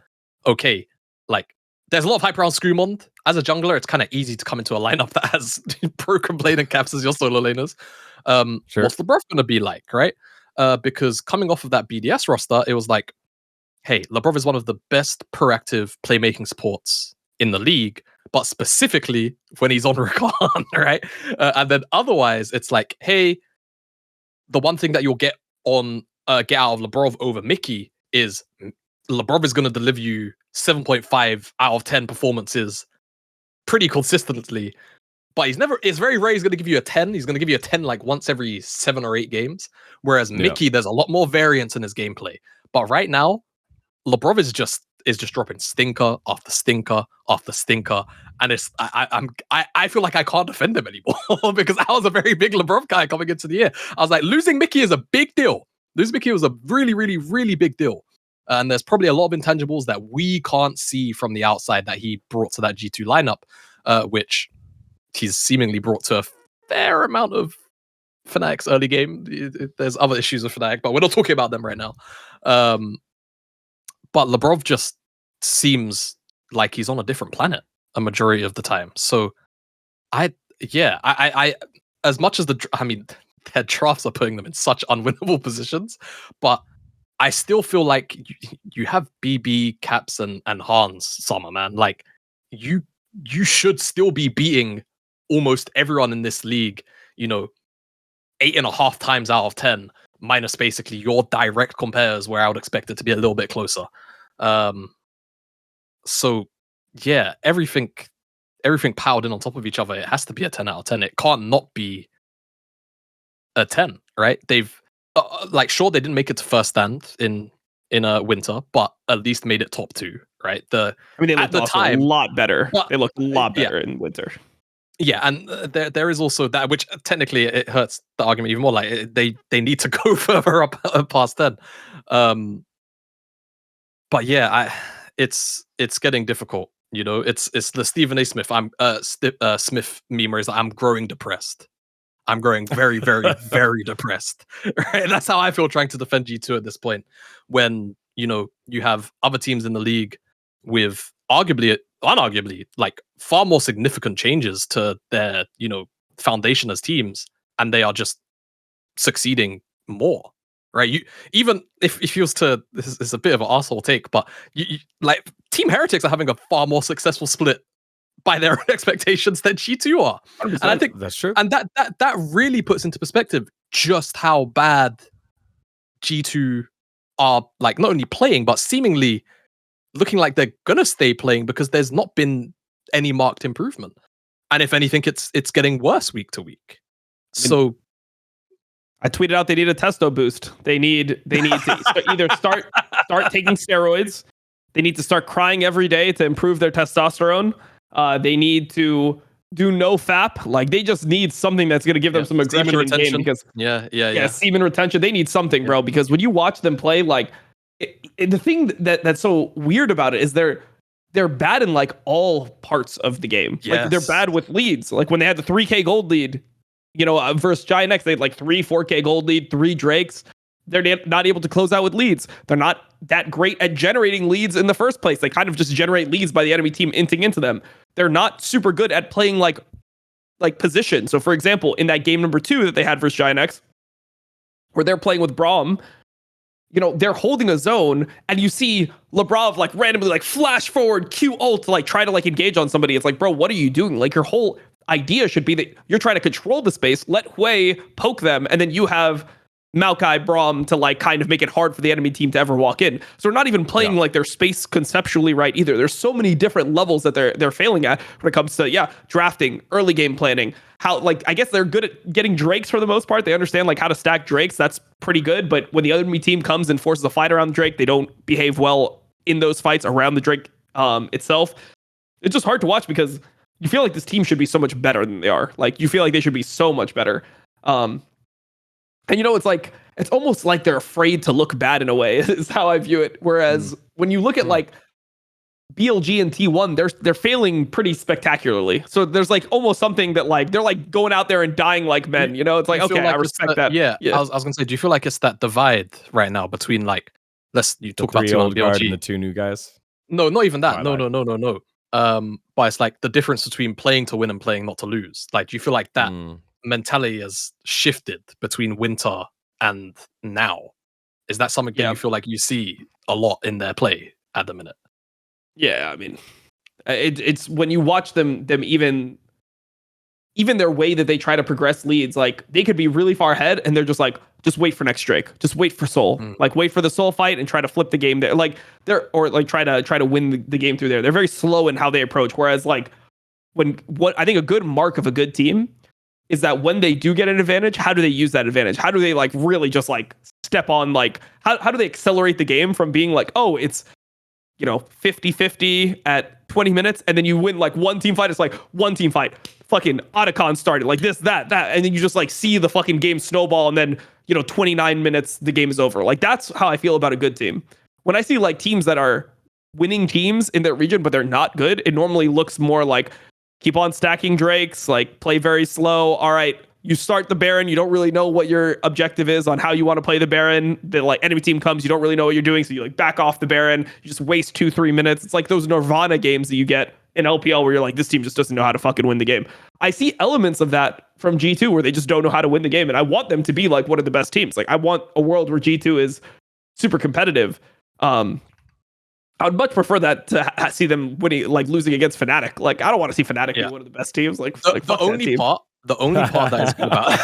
okay, like, there's a lot of hype around Skumod. As a jungler, it's kind of easy to come into a lineup that has Broken Blade and Caps as your solo laners. Sure. What's Labrov going to be like, right? Because coming off of that BDS roster, it was like, hey, Labrov is one of the best proactive playmaking supports in the league, but specifically when he's on Recon, right? And then otherwise, it's like, hey, the one thing that you'll get out of Labrov over Mickey is Labrov is going to deliver you 7.5 out of 10 performances pretty consistently, but it's very rare he's going to give you a 10. He's going to give you a 10 like once every 7 or 8 games, whereas Mickey, there's a lot more variance in his gameplay. But right now, Labrov is just dropping stinker after stinker after stinker, and I feel like I can't defend him anymore because I was a very big Labrov guy coming into the year. I was like, losing Mickey is a big deal. Losing Mickey was a really, really, really big deal. And there's probably a lot of intangibles that we can't see from the outside that he brought to that G2 lineup, which he's seemingly brought to a fair amount of Fnatic's early game. There's other issues with Fnatic, but we're not talking about them right now. But Labrov just seems like he's on a different planet a majority of the time. So I as much as their drafts are putting them in such unwinnable positions, but I still feel like you have BB, Caps, and Hans, Summer, man. Like, you should still be beating almost everyone in this league, 8.5 times out of 10, minus basically your direct compares where I would expect it to be a little bit closer. So yeah, everything piled in on top of each other, it has to be a 10 out of 10. It can't not be a 10, right? They've sure, they didn't make it to first stand in winter, but at least made it top 2, right? They looked a lot better. They looked a lot better in winter. Yeah, and there is also that, which technically it hurts the argument even more. Like, they need to go further up past 10. But yeah, it's getting difficult. It's the Stephen A. Smith. Smith meme where he's like, I'm growing depressed. I'm growing very, very, very depressed. Right? That's how I feel trying to defend G2 at this point. When you have other teams in the league with unarguably, like, far more significant changes to their foundation as teams, and they are just succeeding more. Right? Even if you was to, this is a bit of an arsehole take, but like, Team Heretics are having a far more successful split by their own expectations than G2 are. 100%. And I think that's true. And that really puts into perspective just how bad G2 are, like, not only playing, but seemingly looking like they're gonna stay playing, because there's not been any marked improvement. And if anything, it's getting worse week to week. So I tweeted out they need a testo boost. They need to either start taking steroids. They need to start crying every day to improve their testosterone. They need to do no FAP. Like, they just need something that's going to give them some aggression in game, because semen retention. They need something, bro, because when you watch them play, like, the thing that's so weird about it is they're bad in, like, all parts of the game. Yes. Like, they're bad with leads. Like, when they had the 3K gold lead, versus Giant X, they had like 4K gold lead, 3 Drakes. They're not able to close out with leads. They're not that great at generating leads in the first place. They kind of just generate leads by the enemy team inting into them. They're not super good at playing like position. So, for example, in that game number 2 that they had versus Giant X, where they're playing with Braum, they're holding a zone, and you see Labrov like randomly like flash forward, Q ult to like try to like engage on somebody. It's like, bro, what are you doing? Like, your whole idea should be that you're trying to control the space, let Hui poke them, and then you have Maokai, Braum to like kind of make it hard for the enemy team to ever walk in. So they're not even playing like their space conceptually right either. There's so many different levels that they're failing at when it comes to drafting, early game planning. How like I guess they're good at getting Drakes for the most part. They understand like how to stack Drakes. That's pretty good. But when the enemy team comes and forces a fight around the Drake, they don't behave well in those fights around the Drake itself. It's just hard to watch because you feel like this team should be so much better than they are. Like you feel like they should be so much better. And it's like it's almost like they're afraid to look bad in a way is how I view it. Whereas when you look at like BLG and T1, they're failing pretty spectacularly. So there's like almost something that like they're like going out there and dying like men. It's like okay, I respect that. Yeah. I was gonna say, do you feel like it's that divide right now between like you talk about T1 and BLG and the two new guys? No, not even that. No. But it's like the difference between playing to win and playing not to lose. Like, do you feel like that mentality has shifted between winter and now? Is that something that you feel like you see a lot in their play at the minute? Yeah, I mean, it's when you watch them even their way that they try to progress leads, like they could be really far ahead and they're just like, just wait for next Drake, just wait for Soul, like wait for the Soul fight and try to flip the game there, or try to win the game through there. They're very slow in how they approach. Whereas like what I think a good mark of a good team is that when they do get an advantage, how do they use that advantage? How do they like really just like step on, like how do they accelerate the game from being like, oh, it's 50-50 at 20 minutes, and then you win like one team fight. It's like one team fight, fucking Otacon started like this, that, and then you just like see the fucking game snowball, and then 29 minutes the game is over. Like that's how I feel about a good team. When I see like teams that are winning teams in their region but they're not good, it normally looks more like keep on stacking Drakes, like play very slow. All right, you start the Baron, you don't really know what your objective is on how you want to play the Baron. The like enemy team comes, you don't really know what you're doing, so you like back off the Baron. You just waste 2-3 minutes. It's like those Nirvana games that you get in LPL where you're like, this team just doesn't know how to fucking win the game. I see elements of that from G2 where they just don't know how to win the game, and I want them to be like one of the best teams. Like I want a world where G2 is super competitive. I would much prefer that to see them winning, like losing against Fnatic. Like I don't want to see Fnatic be one of the best teams. Like the only part that is good about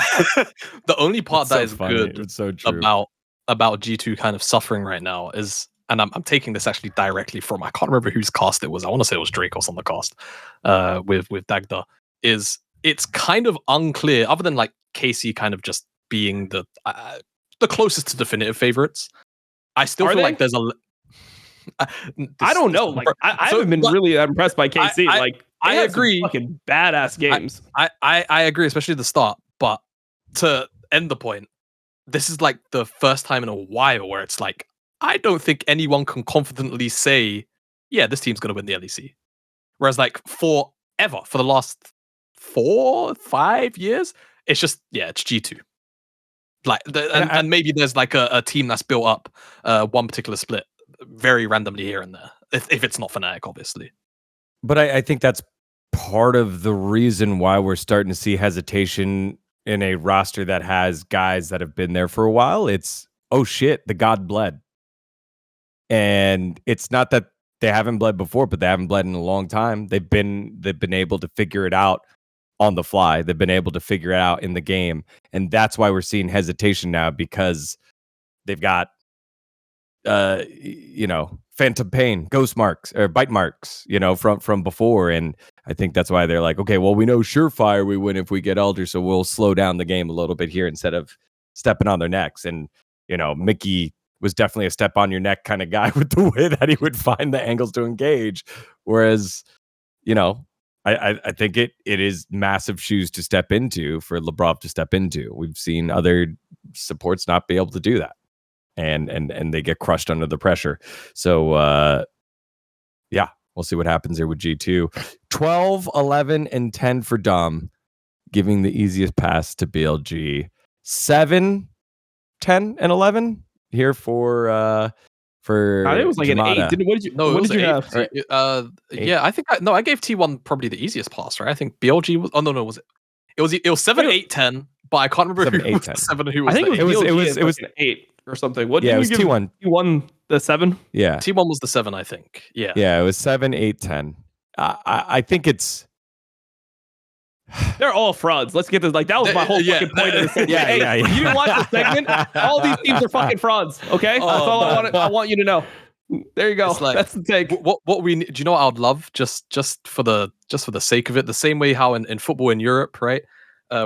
the only part that is good it's so true. about G2 kind of suffering right now is, and I'm taking this actually directly from, I can't remember whose cast it was. I want to say it was Dracos on the cast with Dagda. Is it's kind of unclear, other than like Casey kind of just being the closest to definitive favorites. I still feel like there's a I don't know. Like I haven't been really that impressed by KC. I agree. Fucking badass games. I agree, especially the start. But to end the point, this is like the first time in a while where it's like I don't think anyone can confidently say, yeah, this team's gonna win the LEC. Whereas like forever, for the last 4-5 years, it's just it's G2. Like and maybe there's like a team that's built up one particular split very randomly here and there, if it's not Fnatic, obviously. But I think that's part of the reason why we're starting to see hesitation in a roster that has guys that have been there for a while. It's, oh shit, the god bled. And it's not that they haven't bled before, but they haven't bled in a long time. They've been able to figure it out on the fly. They've been able to figure it out in the game. And that's why we're seeing hesitation now, because they've got phantom pain, ghost marks, or bite marks, from before. And I think that's why they're like, okay, well, we know surefire we win if we get Elder, so we'll slow down the game a little bit here instead of stepping on their necks. And Mickey was definitely a step on your neck kind of guy with the way that he would find the angles to engage. Whereas, I think it is massive shoes to step into for Labrov to step into. We've seen other supports not be able to do that. And they get crushed under the pressure. So, we'll see what happens here with G2. 12, 11, and 10 for Dom, giving the easiest pass to BLG. 7, 10, and 11 here for I think it was like Jamada. an 8. What did you have? Right? I think I gave T1 probably the easiest pass, right? I think BLG was. Oh no, was it? It was 7, 8, 10. But I can't remember 7, who 8, was 10. the 7 and who was I think the 8. it was an 8 or something. What did it you was give T1. T1 the 7? Yeah. T1 was the 7, I think. Yeah. Yeah, it was 7, 8, 10. I think it's They're all frauds. Let's get this. Like, that was my whole fucking point of the segment. Yeah. You didn't watch the segment? All these teams are fucking frauds. Okay, that's all I want you to know. There you go. Like, that's the take. What we do you know what I would love just for the sake of it, the same way how in football in Europe, right?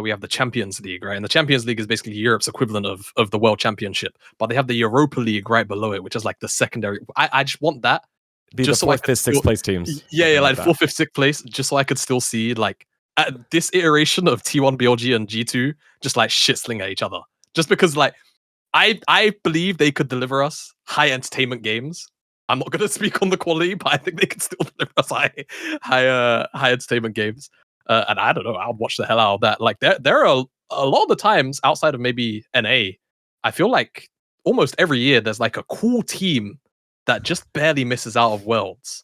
We have the Champions League, right? And the Champions League is basically Europe's equivalent of the World Championship, but they have the Europa League right below it, which is like the secondary. I just want that. Be just the 4th, 5th, 6th place teams. Yeah, like 4th, 5th, 6th place, just so I could still see like at this iteration of T1 BLG and G2 just like shit sling at each other. Just because like I believe they could deliver us high entertainment games. I'm not gonna speak on the quality, but I think they could still deliver us high entertainment games. And I don't know, I'll watch the hell out of that. Like there are a lot of the times outside of maybe NA, I feel like almost every year there's like a cool team that just barely misses out of Worlds.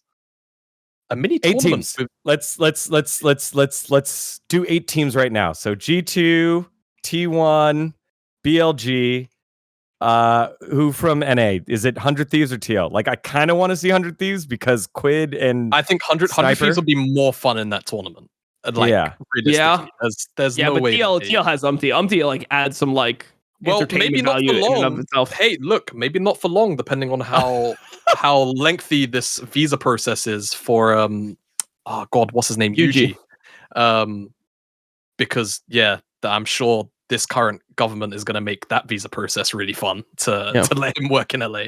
A mini 8 teams. Let's do 8 teams right now. So G2, T1, BLG. Who from NA? Is it 100 Thieves or TL? Like, I kind of want to see 100 Thieves because Quid and I think 100 Thieves will be more fun in that tournament. Like, there's no but way. TL has Umpty like adds some like maybe not for long. Hey, look, maybe not for long, depending on how lengthy this visa process is for oh god, what's his name? Yuji. Because I'm sure this current government is going to make that visa process really fun to let him work in LA.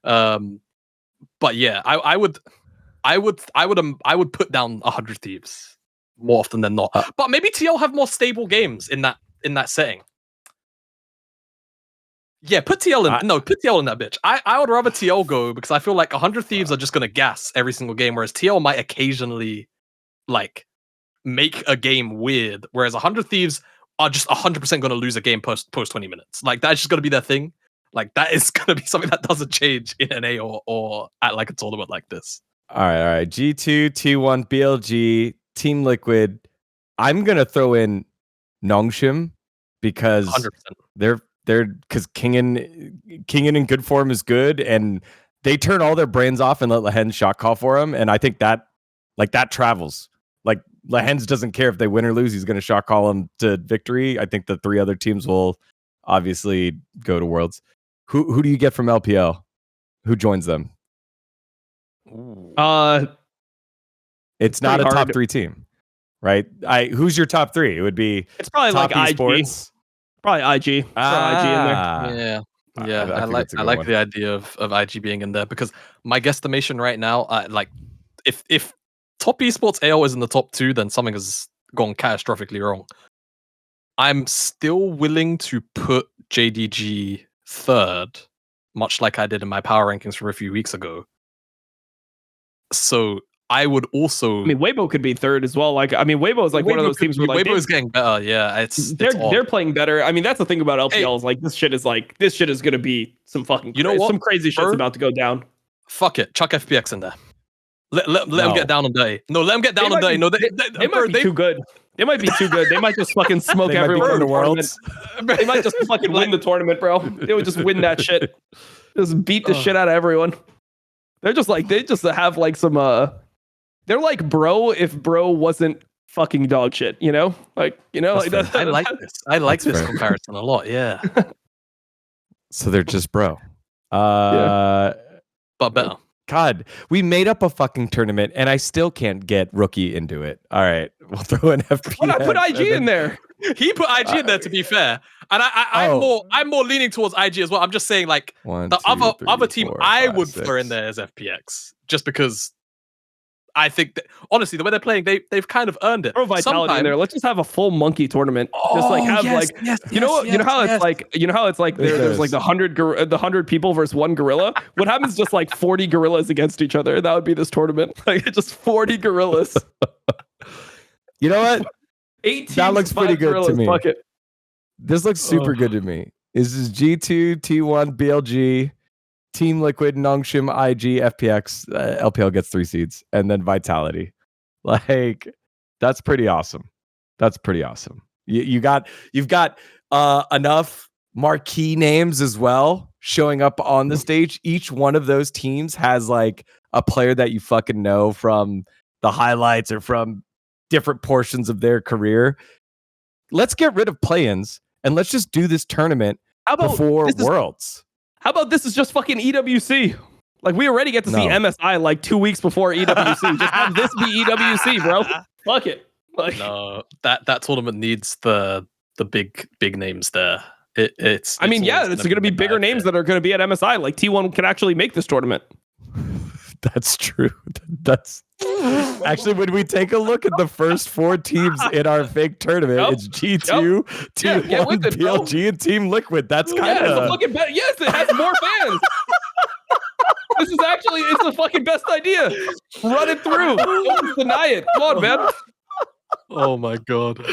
But yeah, I would put down 100 Thieves more often than not. But maybe TL have more stable games in that setting. Yeah, put TL in. Put TL in that bitch. I would rather TL go because I feel like 100 Thieves are just going to gas every single game, whereas TL might occasionally like make a game weird, whereas 100 Thieves are just 100% going to lose a game post 20 minutes. Like, that's just going to be their thing. Like, that is going to be something that doesn't change in NA or at like a tournament like this. All right. G2, T1, BLG, Team Liquid. I'm going to throw in Nongshim because 100%. they're because Kingen in good form is good, and they turn all their brains off and let Lehens shot call for them. And I think that travels. Like, Lehens doesn't care if they win or lose; he's going to shot call them to victory. I think the 3 other teams will obviously go to Worlds. Who do you get from LPL? Who joins them? It's not a top 3 team, right? Who's your top 3? It would be. It's probably top like esports. IG. Probably IG. IG in there. Yeah. I like the idea of IG being in there because my guesstimation right now, like if top esports AL is in the top 2, then something has gone catastrophically wrong. I'm still willing to put JDG 3rd, much like I did in my power rankings from a few weeks ago. So I would also. I mean, Weibo could be 3rd as well. Like, I mean, Weibo is like one of those teams where like Weibo is getting better. Yeah, they're playing better. I mean, that's the thing about LPL is like this shit is going to be some fucking. You know what? Some crazy shit's about to go down. Fuck it, chuck FPX in there. Let them get down and dirty. No, let them get down and dirty. No, they might be too good. They might be too good. They might just fucking smoke everyone in the Worlds. They might just fucking win the tournament, bro. They would just win that shit. Just beat the shit out of everyone. They're just like they just have like some they're like bro if bro wasn't fucking dog shit, you know? Like, you know, like I like this. I like this comparison a lot, yeah. So they're just bro. But better. God, we made up a fucking tournament and I still can't get Rookie into it. All right, we'll throw an FPX. Why not put IG in there? He put IG in there, to be fair. And I'm more leaning towards IG as well. I'm just saying, like, other team I would throw in there as FPX. Just because I think that, honestly, the way they're playing, they've kind of earned it. Throw Vitality in there. Let's just have a full monkey tournament. Just like have you know how it's like there's like the 100 people versus 1 gorilla. What happens? Just like 40 gorillas against each other. That would be this tournament. Like just 40 gorillas. You know what? 18. That looks pretty good gorillas, to me. Fuck it. This looks super good to me. This is G2, T1, BLG, Team Liquid, Nongshim, IG, FPX. LPL gets 3 seeds, and then Vitality. Like, that's pretty awesome. That's pretty awesome. You've got enough marquee names as well showing up on the stage. Each one of those teams has like a player that you fucking know from the highlights or from different portions of their career. Let's get rid of play-ins and let's just do this tournament before Worlds. How about this is just fucking EWC? Like, we already get to see MSI like 2 weeks before EWC. Just have this be EWC, bro. Fuck it. Like, no, that tournament needs the big names there. It's going to be bigger names that are going to be at MSI. Like, T1 can actually make this tournament. That's true. That's actually, when we take a look at the first 4 teams in our fake tournament, it's G2, T1, PLG, and Team Liquid. That's kind of yes, it has more fans. This is actually, it's the fucking best idea. Run it through. Don't deny it. Come on, man. Oh my god.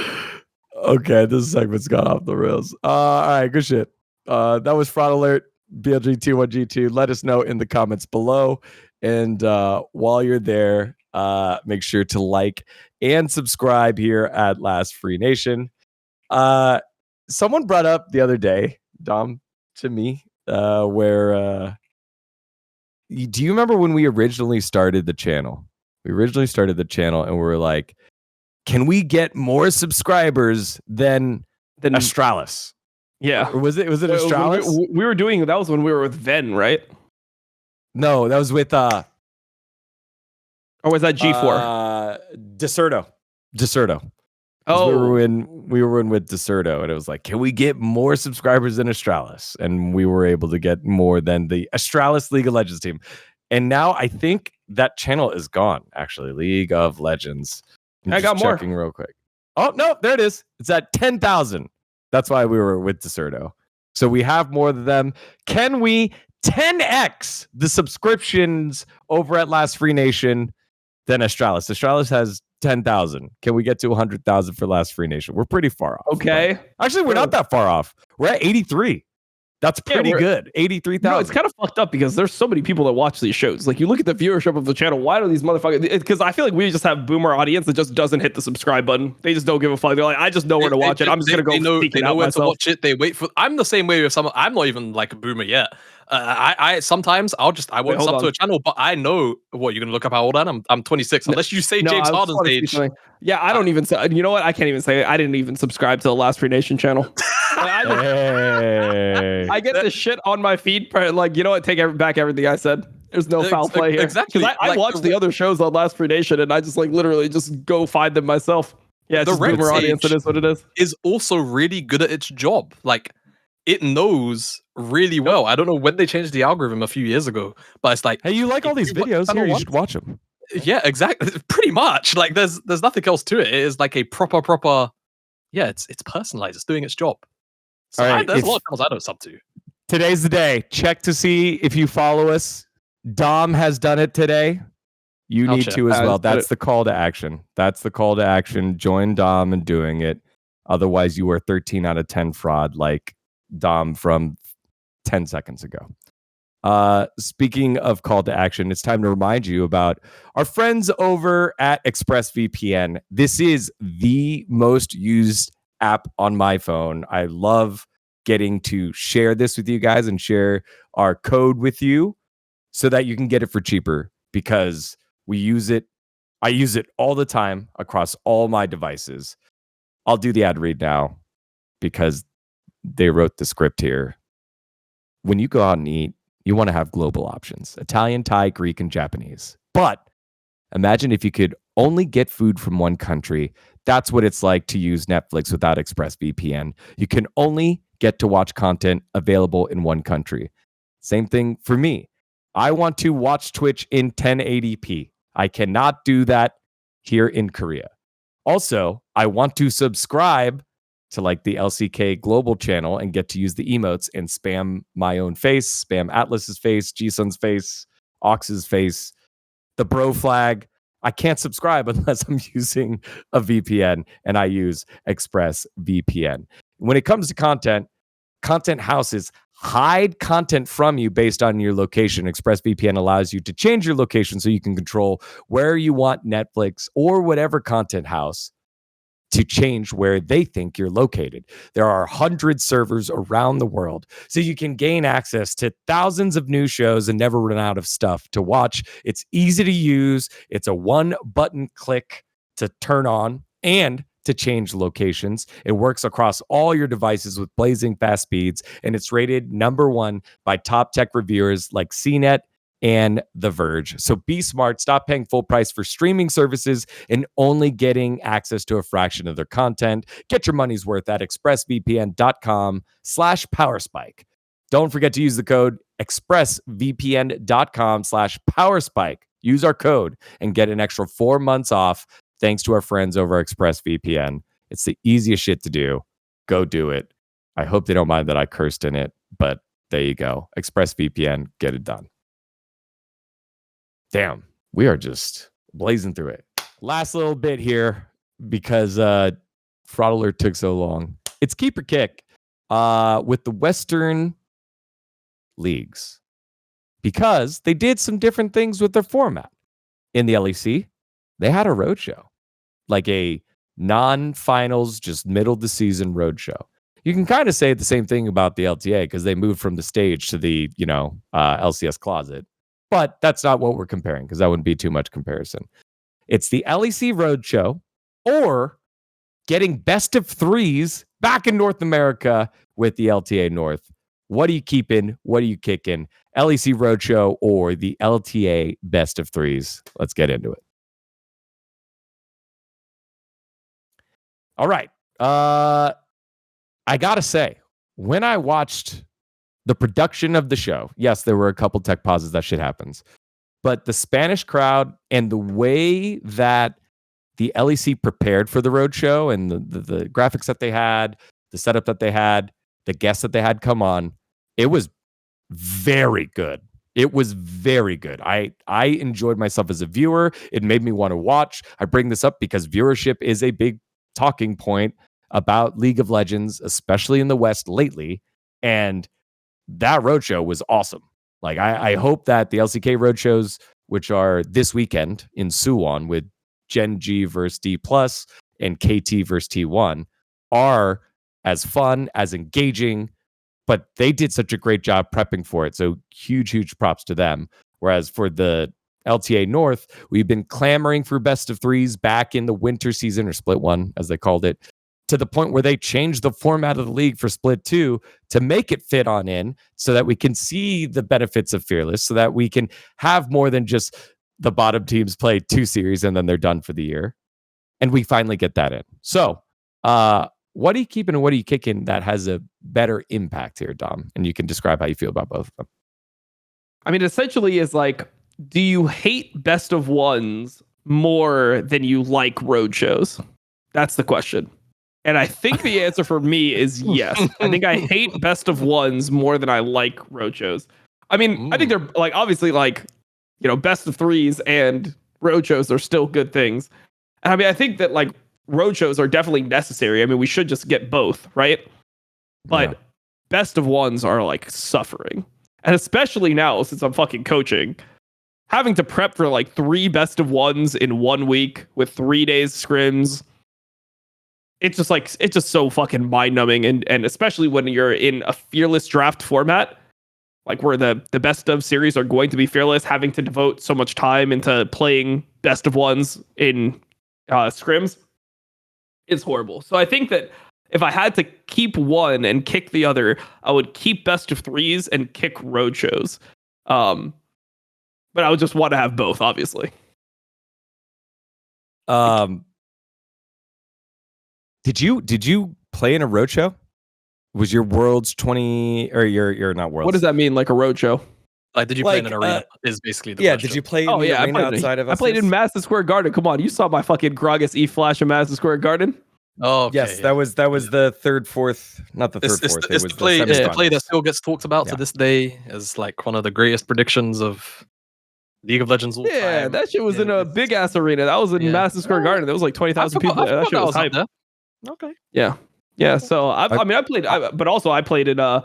Okay, this segment's gone off the rails. All right, good shit. That was Fraud Alert, BLG T1 G2. Let us know in the comments below. And while you're there, make sure to like and subscribe here at Last Free Nation. Someone brought up the other day, Dom, to me, where do you remember when we originally started the channel? We originally started the channel and we were like, can we get more subscribers than Astralis? Yeah. Or was it Astralis? We were doing, that was when we were with Ven, right? No, that was with or was that G4? Deserto. Oh, we were in with Deserto, and it was like, can we get more subscribers than Astralis? And we were able to get more than the Astralis League of Legends team. And now I think that channel is gone, actually. League of Legends. I got more. Checking real quick. Oh, no, there it is. It's at 10,000. That's why we were with Deserto. So we have more than them. Can we 10x the subscriptions over at Last Free Nation than Astralis? Astralis has 10,000. Can we get to 100,000 for Last Free Nation? We're pretty far off. Okay. Actually, we're not that far off. We're at 83. That's pretty good. 83,000. No, it's kind of fucked up because there's so many people that watch these shows. Like, you look at the viewership of the channel. Why do these motherfuckers? Because I feel like we just have boomer audience that just doesn't hit the subscribe button. They just don't give a fuck. They're like, I just know where to watch it. I'm just gonna go. They know where to watch it. They wait for. I'm the same way with someone. I'm not even like a boomer yet. I sometimes I won't sub to a channel, but I know what you're gonna look up how old I am. I'm 26. Unless you say James Harden's age. Yeah, I don't even say. You know what? I can't even say it. I didn't even subscribe to the Last Free Nation channel. I get this shit on my feed. Like, you know what? Take back everything I said. There's no foul play here. Exactly. I watch the other shows on Last Free Nation, and I just like literally just go find them myself. Yeah, it's the boomer audience. It is what it is. Is also really good at its job. Like, it knows really well. I don't know when they changed the algorithm a few years ago, but it's like, hey, you like all these videos here? You should watch them. Yeah, exactly. Pretty much. Like, there's nothing else to it. It is like a proper. Yeah, it's personalized. It's doing its job. So all right, there's a lot of channels I don't sub to. Today's the day. Check to see if you follow us. Dom has done it today. You need to as well. That's the call to action. That's the call to action. Join Dom in doing it. Otherwise, you are 13 out of 10 fraud like Dom from 10 seconds ago. Speaking of call to action, it's time to remind you about our friends over at ExpressVPN. This is the most used app on my phone. I love getting to share this with you guys and share our code with you so that you can get it for cheaper, because we use it. I use it all the time across all my devices. I'll do the ad read now because they wrote the script here. When you go out and eat, you want to have global options: Italian, Thai, Greek, and Japanese. But imagine if you could only get food from one country. That's what it's like to use Netflix without ExpressVPN. You can only get to watch content available in one country. Same thing for me. I want to watch Twitch in 1080p. I cannot do that here in Korea. Also, I want to subscribe to like the LCK global channel and get to use the emotes and spam my own face, spam Atlas's face, G-Sun's face, Ox's face, the bro flag. I can't subscribe unless I'm using a VPN, and I use ExpressVPN. When it comes to content houses hide content from you based on your location. ExpressVPN allows you to change your location so you can control where you want Netflix or whatever content house to change where they think you're located. There are 100 servers around the world, so you can gain access to thousands of new shows and never run out of stuff to watch. It's easy to use. It's a one-button click to turn on and to change locations. It works across all your devices with blazing fast speeds, and it's rated #1 by top tech reviewers like CNET and The Verge. So be smart, stop paying full price for streaming services and only getting access to a fraction of their content. Get your money's worth at expressvpn.com/powerspike. Don't forget to use the code expressvpn.com/powerspike. Use our code and get an extra 4 months off thanks to our friends over at ExpressVPN. It's the easiest shit to do. Go do it. I hope they don't mind that I cursed in it, but there you go. ExpressVPN, get it done. Damn, we are just blazing through it. Last little bit here because Fraud Alert took so long. It's keep or kick with the Western leagues because they did some different things with their format. In the LEC, they had a roadshow, like a non-finals, just middle of the season roadshow. You can kind of say the same thing about the LTA because they moved from the stage to the, LCS closet. But that's not what we're comparing because that wouldn't be too much comparison. It's the LEC roadshow or getting best of threes back in North America with the LTA North. What are you keeping? What are you kicking? LEC roadshow or the LTA best of threes? Let's get into it. All right. I gotta say, when I watched the production of the show, yes, there were a couple tech pauses. That shit happens. But the Spanish crowd and the way that the LEC prepared for the roadshow and the graphics that they had, the setup that they had, the guests that they had come on, it was very good. It was very good. I enjoyed myself as a viewer. It made me want to watch. I bring this up because viewership is a big talking point about League of Legends, especially in the West lately. And that roadshow was awesome. Like, I hope that the LCK roadshows, which are this weekend in Suwon with Gen G versus D plus and KT versus T1, are as fun, as engaging, but they did such a great job prepping for it. So huge props to them. Whereas for the LTA North, we've been clamoring for best of threes back in the winter season, or split one, as they called it, to the point where they changed the format of the league for split 2 to make it fit on in so that we can see the benefits of Fearless, so that we can have more than just the bottom teams play 2 series and then they're done for the year. And we finally get that in. So what are you keeping and what are you kicking that has a better impact here, Dom? And you can describe how you feel about both of them. I mean, essentially is like, do you hate best of ones more than you like roadshows? That's the question. And I think the answer for me is yes. I think I hate best of ones more than I like roadshows. I mean, I think they're like, obviously, like, best of threes and roadshows are still good things. And I mean, I think that like roadshows are definitely necessary. I mean, we should just get both, right? But best of ones are like suffering. And especially now, since I'm fucking coaching, having to prep for like 3 best of ones in 1 week with 3 days scrims. It's just so fucking mind-numbing, and especially when you're in a fearless draft format, like where the best of series are going to be fearless, having to devote so much time into playing best of ones in scrims, it's horrible. So I think that if I had to keep one and kick the other, I would keep best of threes and kick roadshows. But I would just want to have both, obviously. Did you play in a roadshow? Was your Worlds 20 or you're not Worlds? What does that mean, like a roadshow? Like, did you play in an arena? Is basically the question. Did you play in the arena outside of us? I played in Madison Square Garden. Come on, you saw my fucking Gragas E flash in Madison Square Garden. Oh, okay, yes, that was the third, fourth, not the third, fourth. It was the play that still gets talked about to this day as like one of the greatest predictions of League of Legends all time. Yeah, that shit was in a big ass arena. That was in Madison Square Garden. There was like 20,000 people there. That shit was hype. Okay. Yeah. So I played in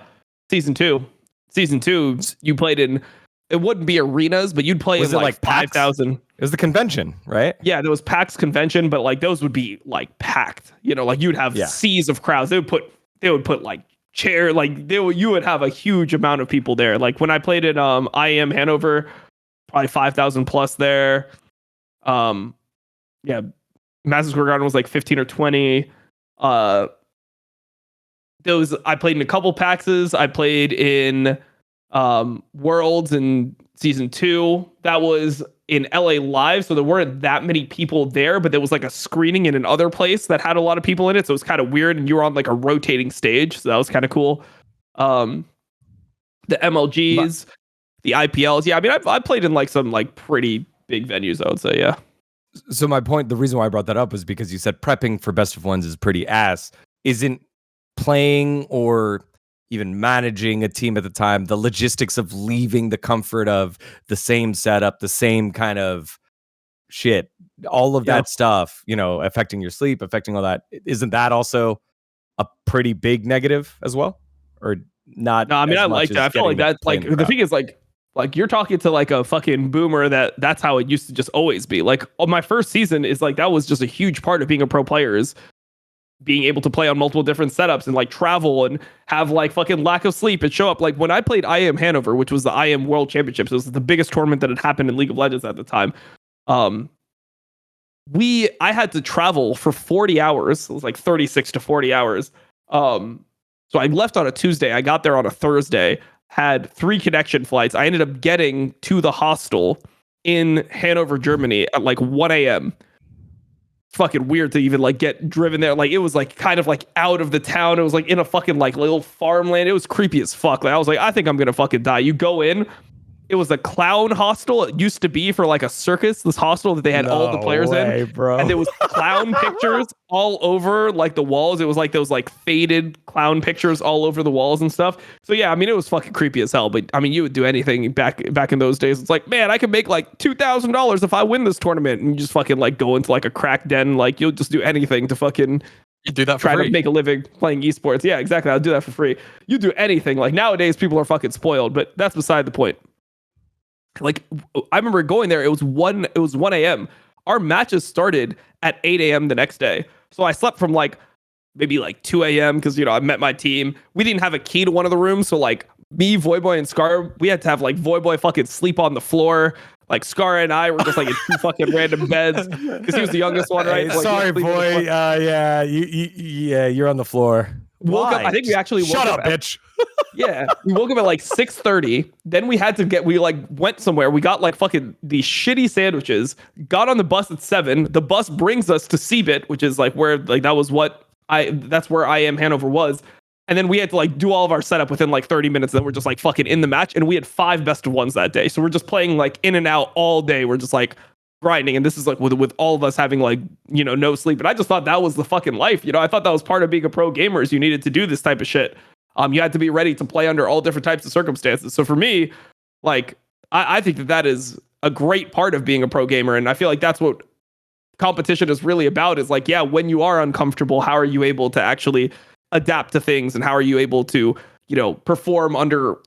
season 2. Season 2, you played in. It wouldn't be arenas, but you'd play in like 5,000. It was the convention, right? Yeah, there was PAX convention, but like those would be like packed. Like you'd have seas of crowds. They would put like chair, like you would have a huge amount of people there. Like when I played in IM Hanover, probably 5,000 plus there. Madison Square Garden was like 15 or 20. Those I played in a couple PAXs. I played in Worlds in season 2. That was in LA Live, so there weren't that many people there, but there was like a screening in another place that had a lot of people in it, so it was kind of weird, and you were on like a rotating stage, so that was kind of cool. The MLGs, the IPLs, yeah, I mean, I've played in like some like pretty big venues, I would say, yeah. So my point, the reason why I brought that up was because you said prepping for best of ones is pretty ass. Isn't playing or even managing a team at the time, the logistics of leaving the comfort of the same setup, the same kind of shit, all of that stuff, you know, affecting your sleep, affecting all that, isn't that also a pretty big negative as well? Or not? No, I mean, I like that. I feel like that, like, the thing is, like you're talking to like a fucking boomer that's how it used to just always be. Like, on my first season is like, that was just a huge part of being a pro player, is being able to play on multiple different setups and like travel and have like fucking lack of sleep and show up. Like when I played IM Hanover, which was the IM World Championships, it was the biggest tournament that had happened in League of Legends at the time. I had to travel for 40 hours. It was like 36 to 40 hours. So I left on a Tuesday. I got there on a Thursday, had 3 connection flights. I ended up getting to the hostel in Hanover, Germany at like 1 a.m. Fucking weird to even like get driven there. Like, it was like kind of like out of the town. It was like in a fucking like little farmland. It was creepy as fuck. Like, I was like, I think I'm gonna fucking die. You go in, it was a clown hostel. It used to be for like a circus, this hostel that they had all the players in, bro. And there was clown pictures all over like the walls. It was like those like faded clown pictures all over the walls and stuff. So yeah, I mean, it was fucking creepy as hell. But I mean, you would do anything back in those days. It's like, man, I could make like $2,000 if I win this tournament, and you just fucking like go into like a crack den. Like, you'll just do anything to fucking. You do that for try free. to make a living playing esports. Yeah, exactly. I'll do that for free. You do anything. Like, nowadays, people are fucking spoiled, but that's beside the point. Like, I remember going there. It was 1 a.m. Our matches started at 8 a.m. the next day. So I slept from like maybe like 2 a.m. because, you know, I met my team. We didn't have a key to one of the rooms. So like me, Voyboy, and Scar, we had to have like Voyboy fucking sleep on the floor. Like, Scar and I were just like in 2 fucking random beds because he was the youngest one, right? Hey, like, sorry, boy. Yeah, you're on the floor. Woke up. I think we actually woke Shut up up, bitch. Yeah, we woke up at like 6:30. Then we like went somewhere. We got like fucking these shitty sandwiches. Got on the bus at 7. The bus brings us to Cbit, which is like where like that's where I Am Hanover was. And then we had to like do all of our setup within like 30 minutes. Then we're just like fucking in the match, and we had 5 best of ones that day. So we're just playing like in and out all day. We're just like grinding, and this is like with all of us having like, you know, no sleep. And I just thought that was the fucking life. You know, I thought that was part of being a pro gamer, is you needed to do this type of shit. You had to be ready to play under all different types of circumstances. So for me, like, I think that is a great part of being a pro gamer. And I feel like that's what competition is really about, is like, yeah, when you are uncomfortable, how are you able to actually adapt to things? And how are you able to, you know, perform under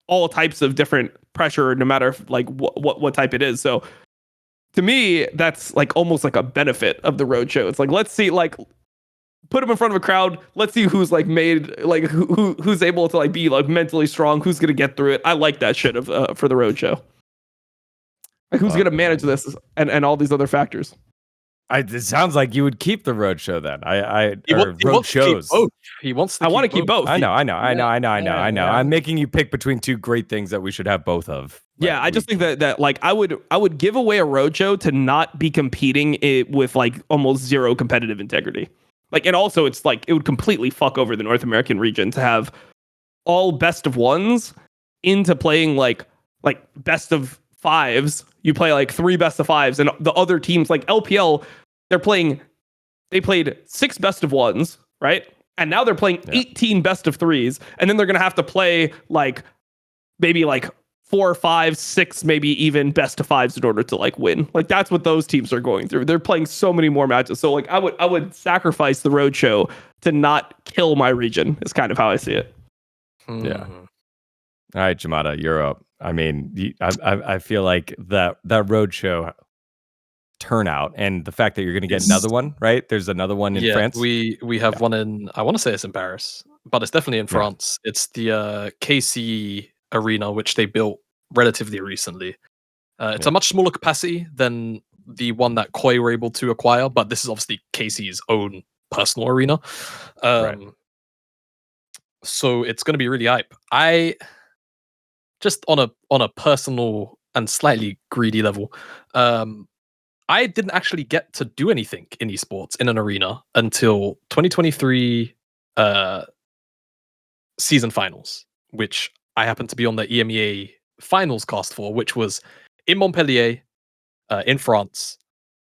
all types of different pressure, no matter like what type it is. So to me, that's like almost like a benefit of the Roadshow. It's like, let's see, like, put them in front of a crowd. Let's see who's like made, like who's able to like be like mentally strong. Who's gonna get through it? I like that shit of for the Roadshow. Like, who's gonna manage this and all these other factors? It sounds like you would keep the Roadshow then. He wants to keep both. He wants to. I want to keep both. I know. I'm making you pick between 2 great things that we should have both of. Yeah, I just think that like I would give away a Roadshow to not be competing with like almost zero competitive integrity. Like, and also it's like, it would completely fuck over the North American region to have all best of ones into playing like best of 5s. You play like 3 best of 5s, and the other teams like LPL, they played 6 best of ones, right? And now they're playing 18 best of 3s, and then they're gonna have to play like maybe like 4, 5, 6, maybe even best of 5s in order to like win. Like, that's what those teams are going through. They're playing so many more matches. So like I would sacrifice the Roadshow to not kill my region, is kind of how I see it. Yeah. All right, Jamada, you're up. I mean, I feel like that Roadshow turnout, and the fact that you're going to get another one, right? There's another one in France. We have one in, I want to say it's in Paris, but it's definitely in France. It's the KC Arena, which they built relatively recently. It's a much smaller capacity than the one that Koi were able to acquire, but this is obviously Casey's own personal arena. Right. So it's going to be really hype. I just on a personal and slightly greedy level, I didn't actually get to do anything in esports in an arena until 2023 season finals, which I happened to be on the EMEA finals cast for, which was in Montpellier, in France,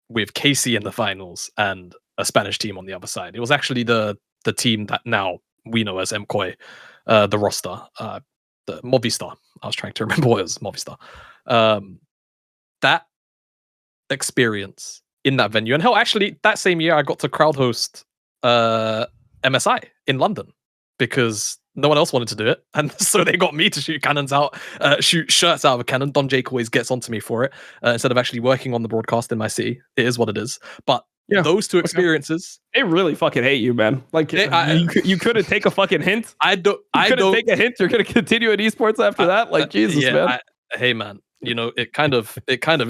with Casey in the finals and a Spanish team on the other side. It was actually the team that now we know as MKOI, the roster, the Movistar. I was trying to remember what it was, Movistar. That experience in that venue, and hell, actually, that same year I got to crowd host MSI in London because no one else wanted to do it, and so they got me to shoot cannons out, shoot shirts out of a cannon. Don Jake always gets onto me for it instead of actually working on the broadcast in my city. It is what it is. But those two experiences, they really fucking hate you, man. Like you couldn't take a fucking hint. I don't take a hint. You're gonna continue in esports after that. Like Jesus, man. Hey, man. You know, it kind of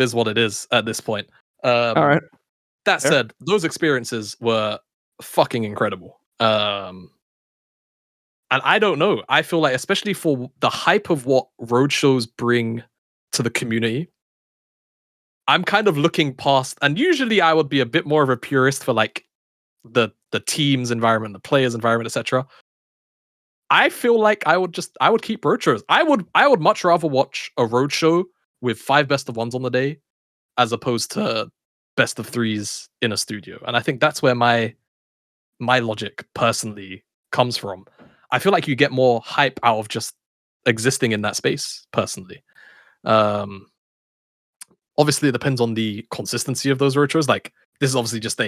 is what it is at this point. All right. That said, those experiences were fucking incredible. And I don't know. I feel like, especially for the hype of what roadshows bring to the community, I'm kind of looking past. And usually, I would be a bit more of a purist for like the team's environment, the players' environment, etc. I feel like I would keep roadshows. I would much rather watch a roadshow with 5 best of 1s on the day, as opposed to best of 3s in a studio. And I think that's where my logic personally comes from. I feel like you get more hype out of just existing in that space, personally. Obviously, it depends on the consistency of those roadshows. Like, this is obviously just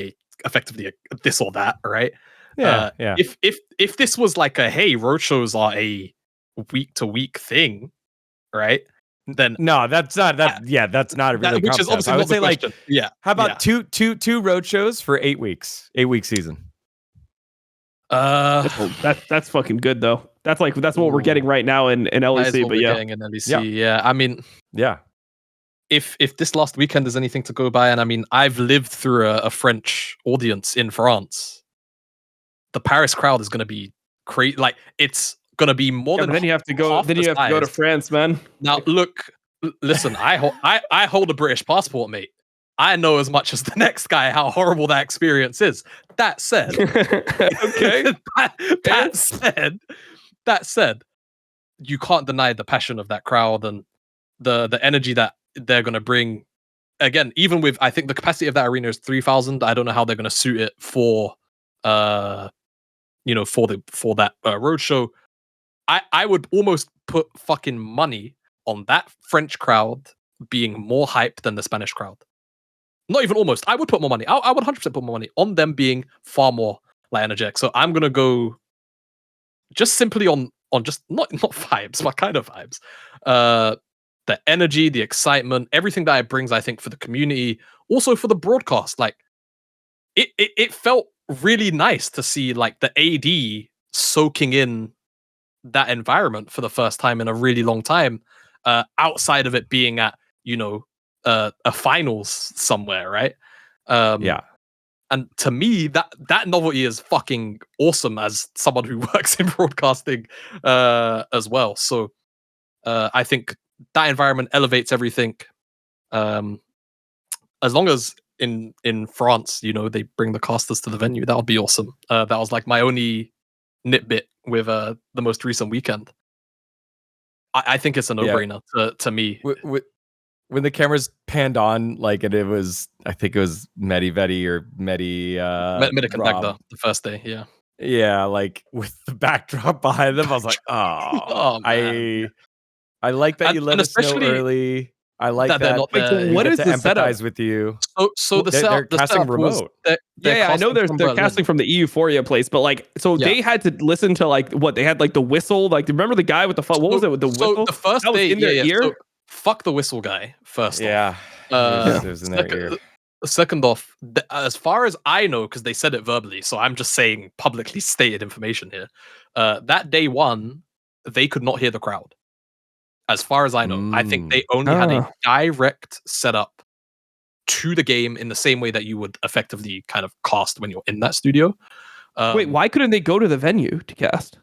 effectively a this or that, right? Yeah. If this was like hey, roadshows are a week to week thing, right? Then no, that's not that. That's not a really. Which is obviously I would not the say question. How about two roadshows for 8 weeks? 8-week season. That's fucking good though. That's what we're getting right now in LEC. But getting in LEC. I mean, If this last weekend is anything to go by, and I mean, I've lived through a French audience in France. The Paris crowd is going to be crazy. Like, it's going to be more than. Then you have to go. Then you have to go to France, man. Now, look, listen. I hold a British passport, mate. I know as much as the next guy how horrible that experience is. That said, okay. that said, you can't deny the passion of that crowd and the energy that they're going to bring. Again, even with, I think the capacity of that arena is 3,000. I don't know how they're going to suit it for that roadshow. I would almost put fucking money on that French crowd being more hype than the Spanish crowd. Not even almost. I would put more money. I would 100% put more money on them being far more like energetic. So I'm gonna go just simply on just not vibes, but kind of vibes. The energy, the excitement, everything that it brings, I think, for the community, also for the broadcast. Like, it felt really nice to see like the AD soaking in that environment for the first time in a really long time, outside of it being at a finals somewhere, right? And to me, that novelty is fucking awesome as someone who works in broadcasting as well. So I think that environment elevates everything. As long as in France, they bring the casters to the venue, that would be awesome. That was like my only nitbit with the most recent weekend. I think it's a no-brainer to me. When the cameras panned on, like, and I think it was Medivedi or Medicondagda the first day, yeah, like with the backdrop behind them, I was like, I like that you let us know early. I like that. What is the setup with you? So they're casting remote. I know they're casting from the Euphoria place, but like, they had to listen to like what they had, like the whistle. Like, remember the guy with the what was it with the whistle? So the first day in their ear. So fuck the whistle guy. First, it was in their ear. Second off, as far as I know, because they said it verbally, so I'm just saying publicly stated information here. That day one, they could not hear the crowd. As far as I know, I think they only had a direct setup to the game in the same way that you would effectively kind of cast when you're in that studio. Wait, why couldn't they go to the venue to cast?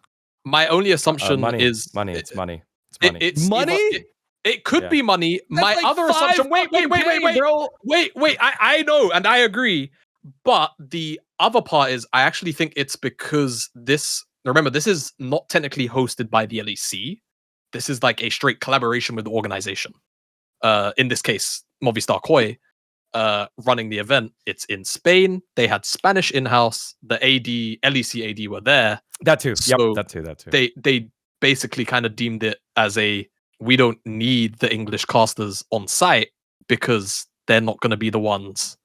My only assumption is money. It's money. It's money. It could be money. My like other assumption. Wait, bro. Wait. I know, and I agree. But the other part is, I actually think it's because this. Remember, this is not technically hosted by the LEC. This is like a straight collaboration with the organization. In this case, Movistar Koi, running the event. It's in Spain. They had Spanish in-house. The LEC AD were there. That too. So that too. They basically kind of deemed it as we don't need the English casters on site because they're not going to be the ones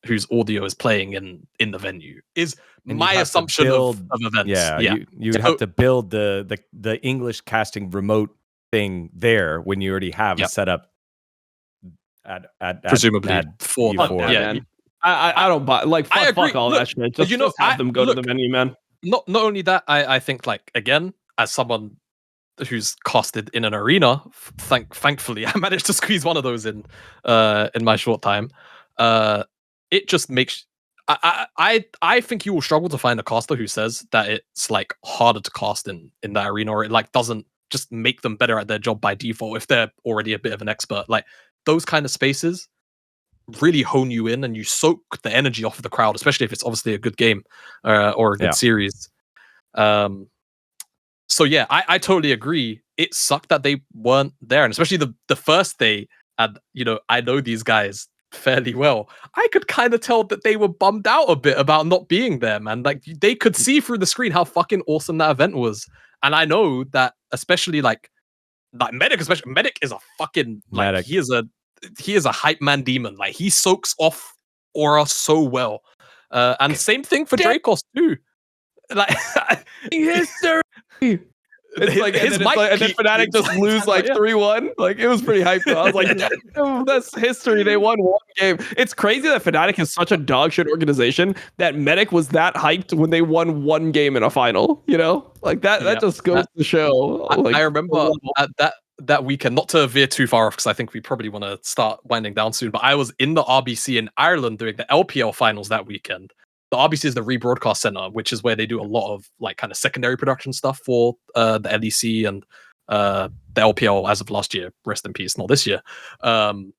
whose audio is playing in the venue. Is my assumption of events. Yeah. You have to build the English casting remote thing there when you already have a setup at presumably for I don't buy fuck all that shit. Just have them go to the venue, man. Not only that, I think, like, again, as someone who's casted in an arena, thankfully I managed to squeeze one of those in my short time. It just makes I think you will struggle to find a caster who says that it's like harder to cast in that arena, or it like doesn't just make them better at their job by default if they're already a bit of an expert. Like, those kind of spaces really hone you in, and you soak the energy off of the crowd, especially if it's obviously a good game or a good series. So yeah, I totally agree. It sucked that they weren't there, and especially the first day. And I know these guys fairly well. I could kind of tell that they were bummed out a bit about not being there, man. Like, they could see through the screen how fucking awesome that event was. And I know that, especially like Medic, Medic is a fucking like he is a hype man demon. Like, he soaks off aura so well. And same thing for Dracos too. Like, history. It's like, and then Fnatic just lose like 3-1. Like, it was pretty hyped. I was like, that's history. They won one game. It's crazy that Fnatic is such a dog shit organization that Medic was that hyped when they won one game in a final. Like that just goes to show. I remember at that weekend, not to veer too far off because I think we probably want to start winding down soon, but I was in the RBC in Ireland doing the LPL finals that weekend. The RBC is the Rebroadcast Center, which is where they do a lot of like kind of secondary production stuff for the LEC and the LPL as of last year. Rest in peace, not this year. And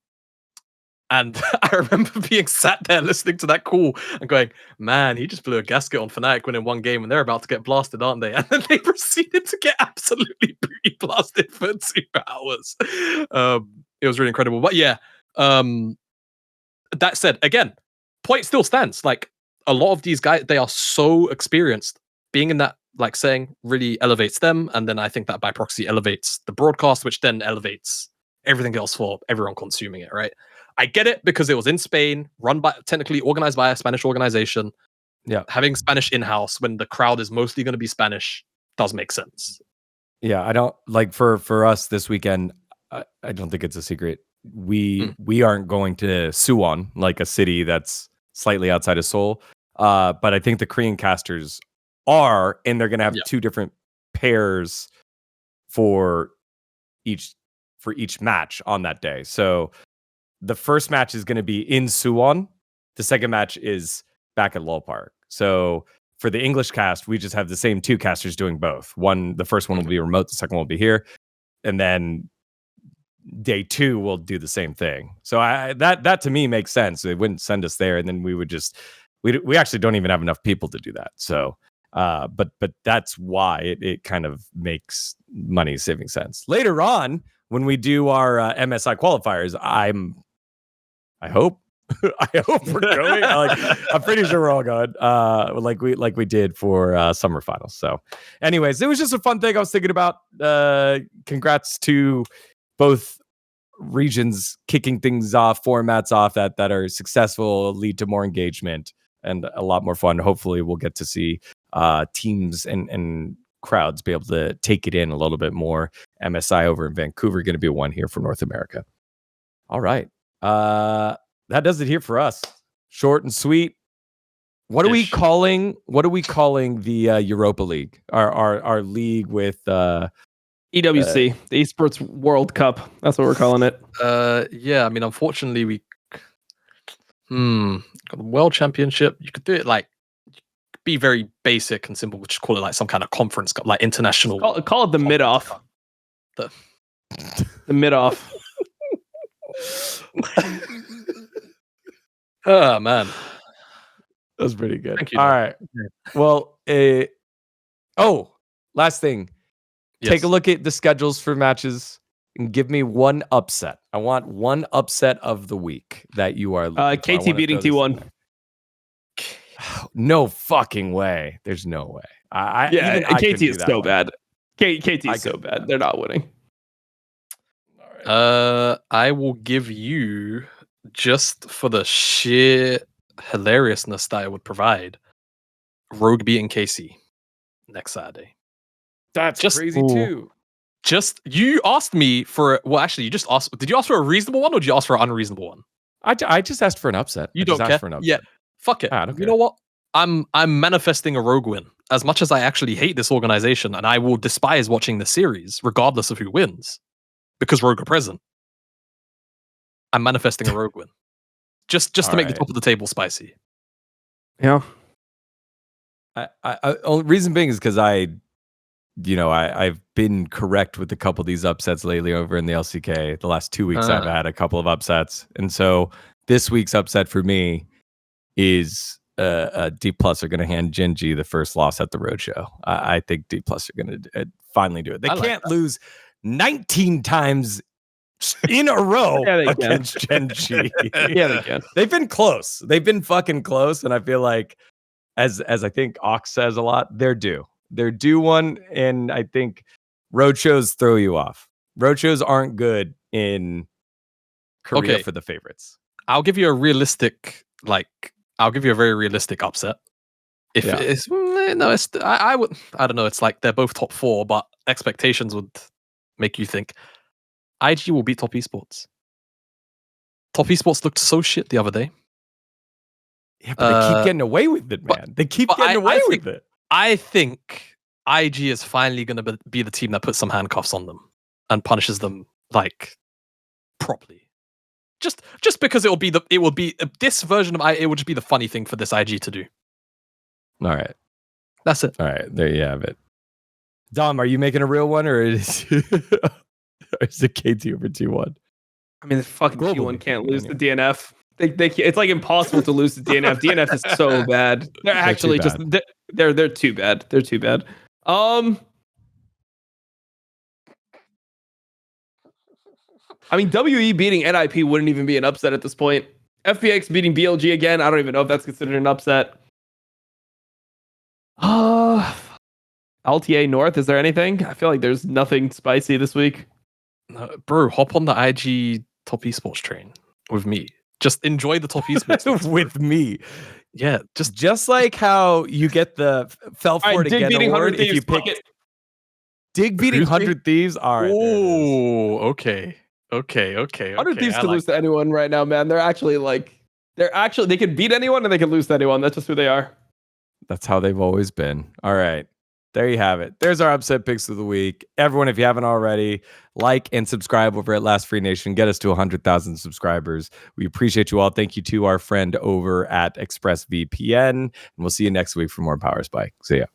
I remember being sat there listening to that call and going, man, he just blew a gasket on Fnatic winning one game and they're about to get blasted, aren't they? And then they proceeded to get absolutely booty blasted for 2 hours. It was really incredible. But yeah, that said, again, point still stands. Like, a lot of these guys, they are so experienced. Being in that like setting really elevates them. And then I think that by proxy elevates the broadcast, which then elevates everything else for everyone consuming it, right? I get it because it was in Spain, technically organized by a Spanish organization. Yeah. Having Spanish in-house when the crowd is mostly going to be Spanish does make sense. Yeah, I don't like for us this weekend, I don't think it's a secret. We aren't going to Suwon, like a city that's slightly outside of Seoul. But I think the Korean casters are, and they're going to have 2 different pairs for each match on that day. So the first match is going to be in Suwon. The second match is back at Lowell Park. So for the English cast, we just have the same 2 casters doing both. The first one will be remote. The second one will be here. And then day 2 we'll do the same thing. So that to me makes sense. They wouldn't send us there, and then we would just we actually don't even have enough people to do that. So but that's why it kind of makes money saving sense. Later on, when we do our MSI qualifiers, I hope we're going. I'm pretty sure we're all going. Like we did for summer finals. So anyways, it was just a fun thing I was thinking about. Congrats to both regions kicking things off, formats off that are successful, lead to more engagement and a lot more fun. Hopefully we'll get to see teams and crowds be able to take it in a little bit more. MSI over in Vancouver going to be one here for North America. All right. That does it here for us. Short and sweet. What are we calling the Europa League? Our league with EWC, the Esports World Cup. That's what we're calling it. Yeah, I mean, unfortunately, Got the World Championship. You could do it like be very basic and simple. Just call it like some kind of conference, like international. Call it the mid off. The mid off. Oh man, that was pretty good. Thank you. All right. Well, last thing. Yes. Take a look at the schedules for matches and give me one upset. I want one upset of the week that you are. KT beating T1. No fucking way. There's no way. KT is so bad. KT is so bad. They're not winning. All right. I will give you, just for the sheer hilariousness that it would provide, Rogue beating KC next Saturday. That's just crazy too. Just you asked me for you just asked. Did you ask for a reasonable one or did you ask for an unreasonable one? I just asked for an upset. You don't care. Yeah, fuck it. You know what? I'm manifesting a Rogue win. As much as I actually hate this organization and I will despise watching the series, regardless of who wins, because Rogue are present. I'm manifesting a Rogue win, just to make the top of the table spicy. Yeah. Only reason being is because I've been correct with a couple of these upsets lately over in the LCK. The last 2 weeks I've had a couple of upsets. And so this week's upset for me is D+ are going to hand Genji the first loss at the Roadshow. I think D+ are going to finally do it. They can't lose 19 times in a row against Genji. Yeah, they can. They've been close. They've been fucking close. And I feel like, as I think Ox says a lot, they're due. They're due one, and I think roadshows throw you off. Roadshows aren't good in Korea for the favorites. I'll give you a very realistic upset. I don't know. It's like they're both top 4, but expectations would make you think IG will beat Top Esports. Top Esports looked so shit the other day. Yeah, but they keep getting away with it, man. They keep getting away with it. I think IG is finally going to be the team that puts some handcuffs on them and punishes them like properly. Just because it will be this version of it will just be the funny thing for this IG to do. All right, that's it. All right, there you have it. Dom, are you making a real one, or is it KT over T1? I mean, the fucking T1 can't lose the DNF. It's like impossible to lose to DNF. DNF is so bad. They're actually they're too bad. They're too bad. I mean, WE beating NIP wouldn't even be an upset at this point. FPX beating BLG again. I don't even know if that's considered an upset. LTA North. Is there anything? I feel like there's nothing spicy this week. Bro, hop on the IG Top Esports train with me. Just enjoy the Top Esports with me. Yeah, just like how you get the fell for it again award if you pick it. Dig beating 100 Thieves. All right. Oh, okay. 100 Thieves could lose to anyone right now, man. They can beat anyone and they can lose to anyone. That's just who they are. That's how they've always been. All right. There you have it. There's our upset picks of the week. Everyone, if you haven't already, like and subscribe over at Last Free Nation. Get us to 100,000 subscribers. We appreciate you all. Thank you to our friend over at ExpressVPN. And we'll see you next week for more Power Spike. See ya.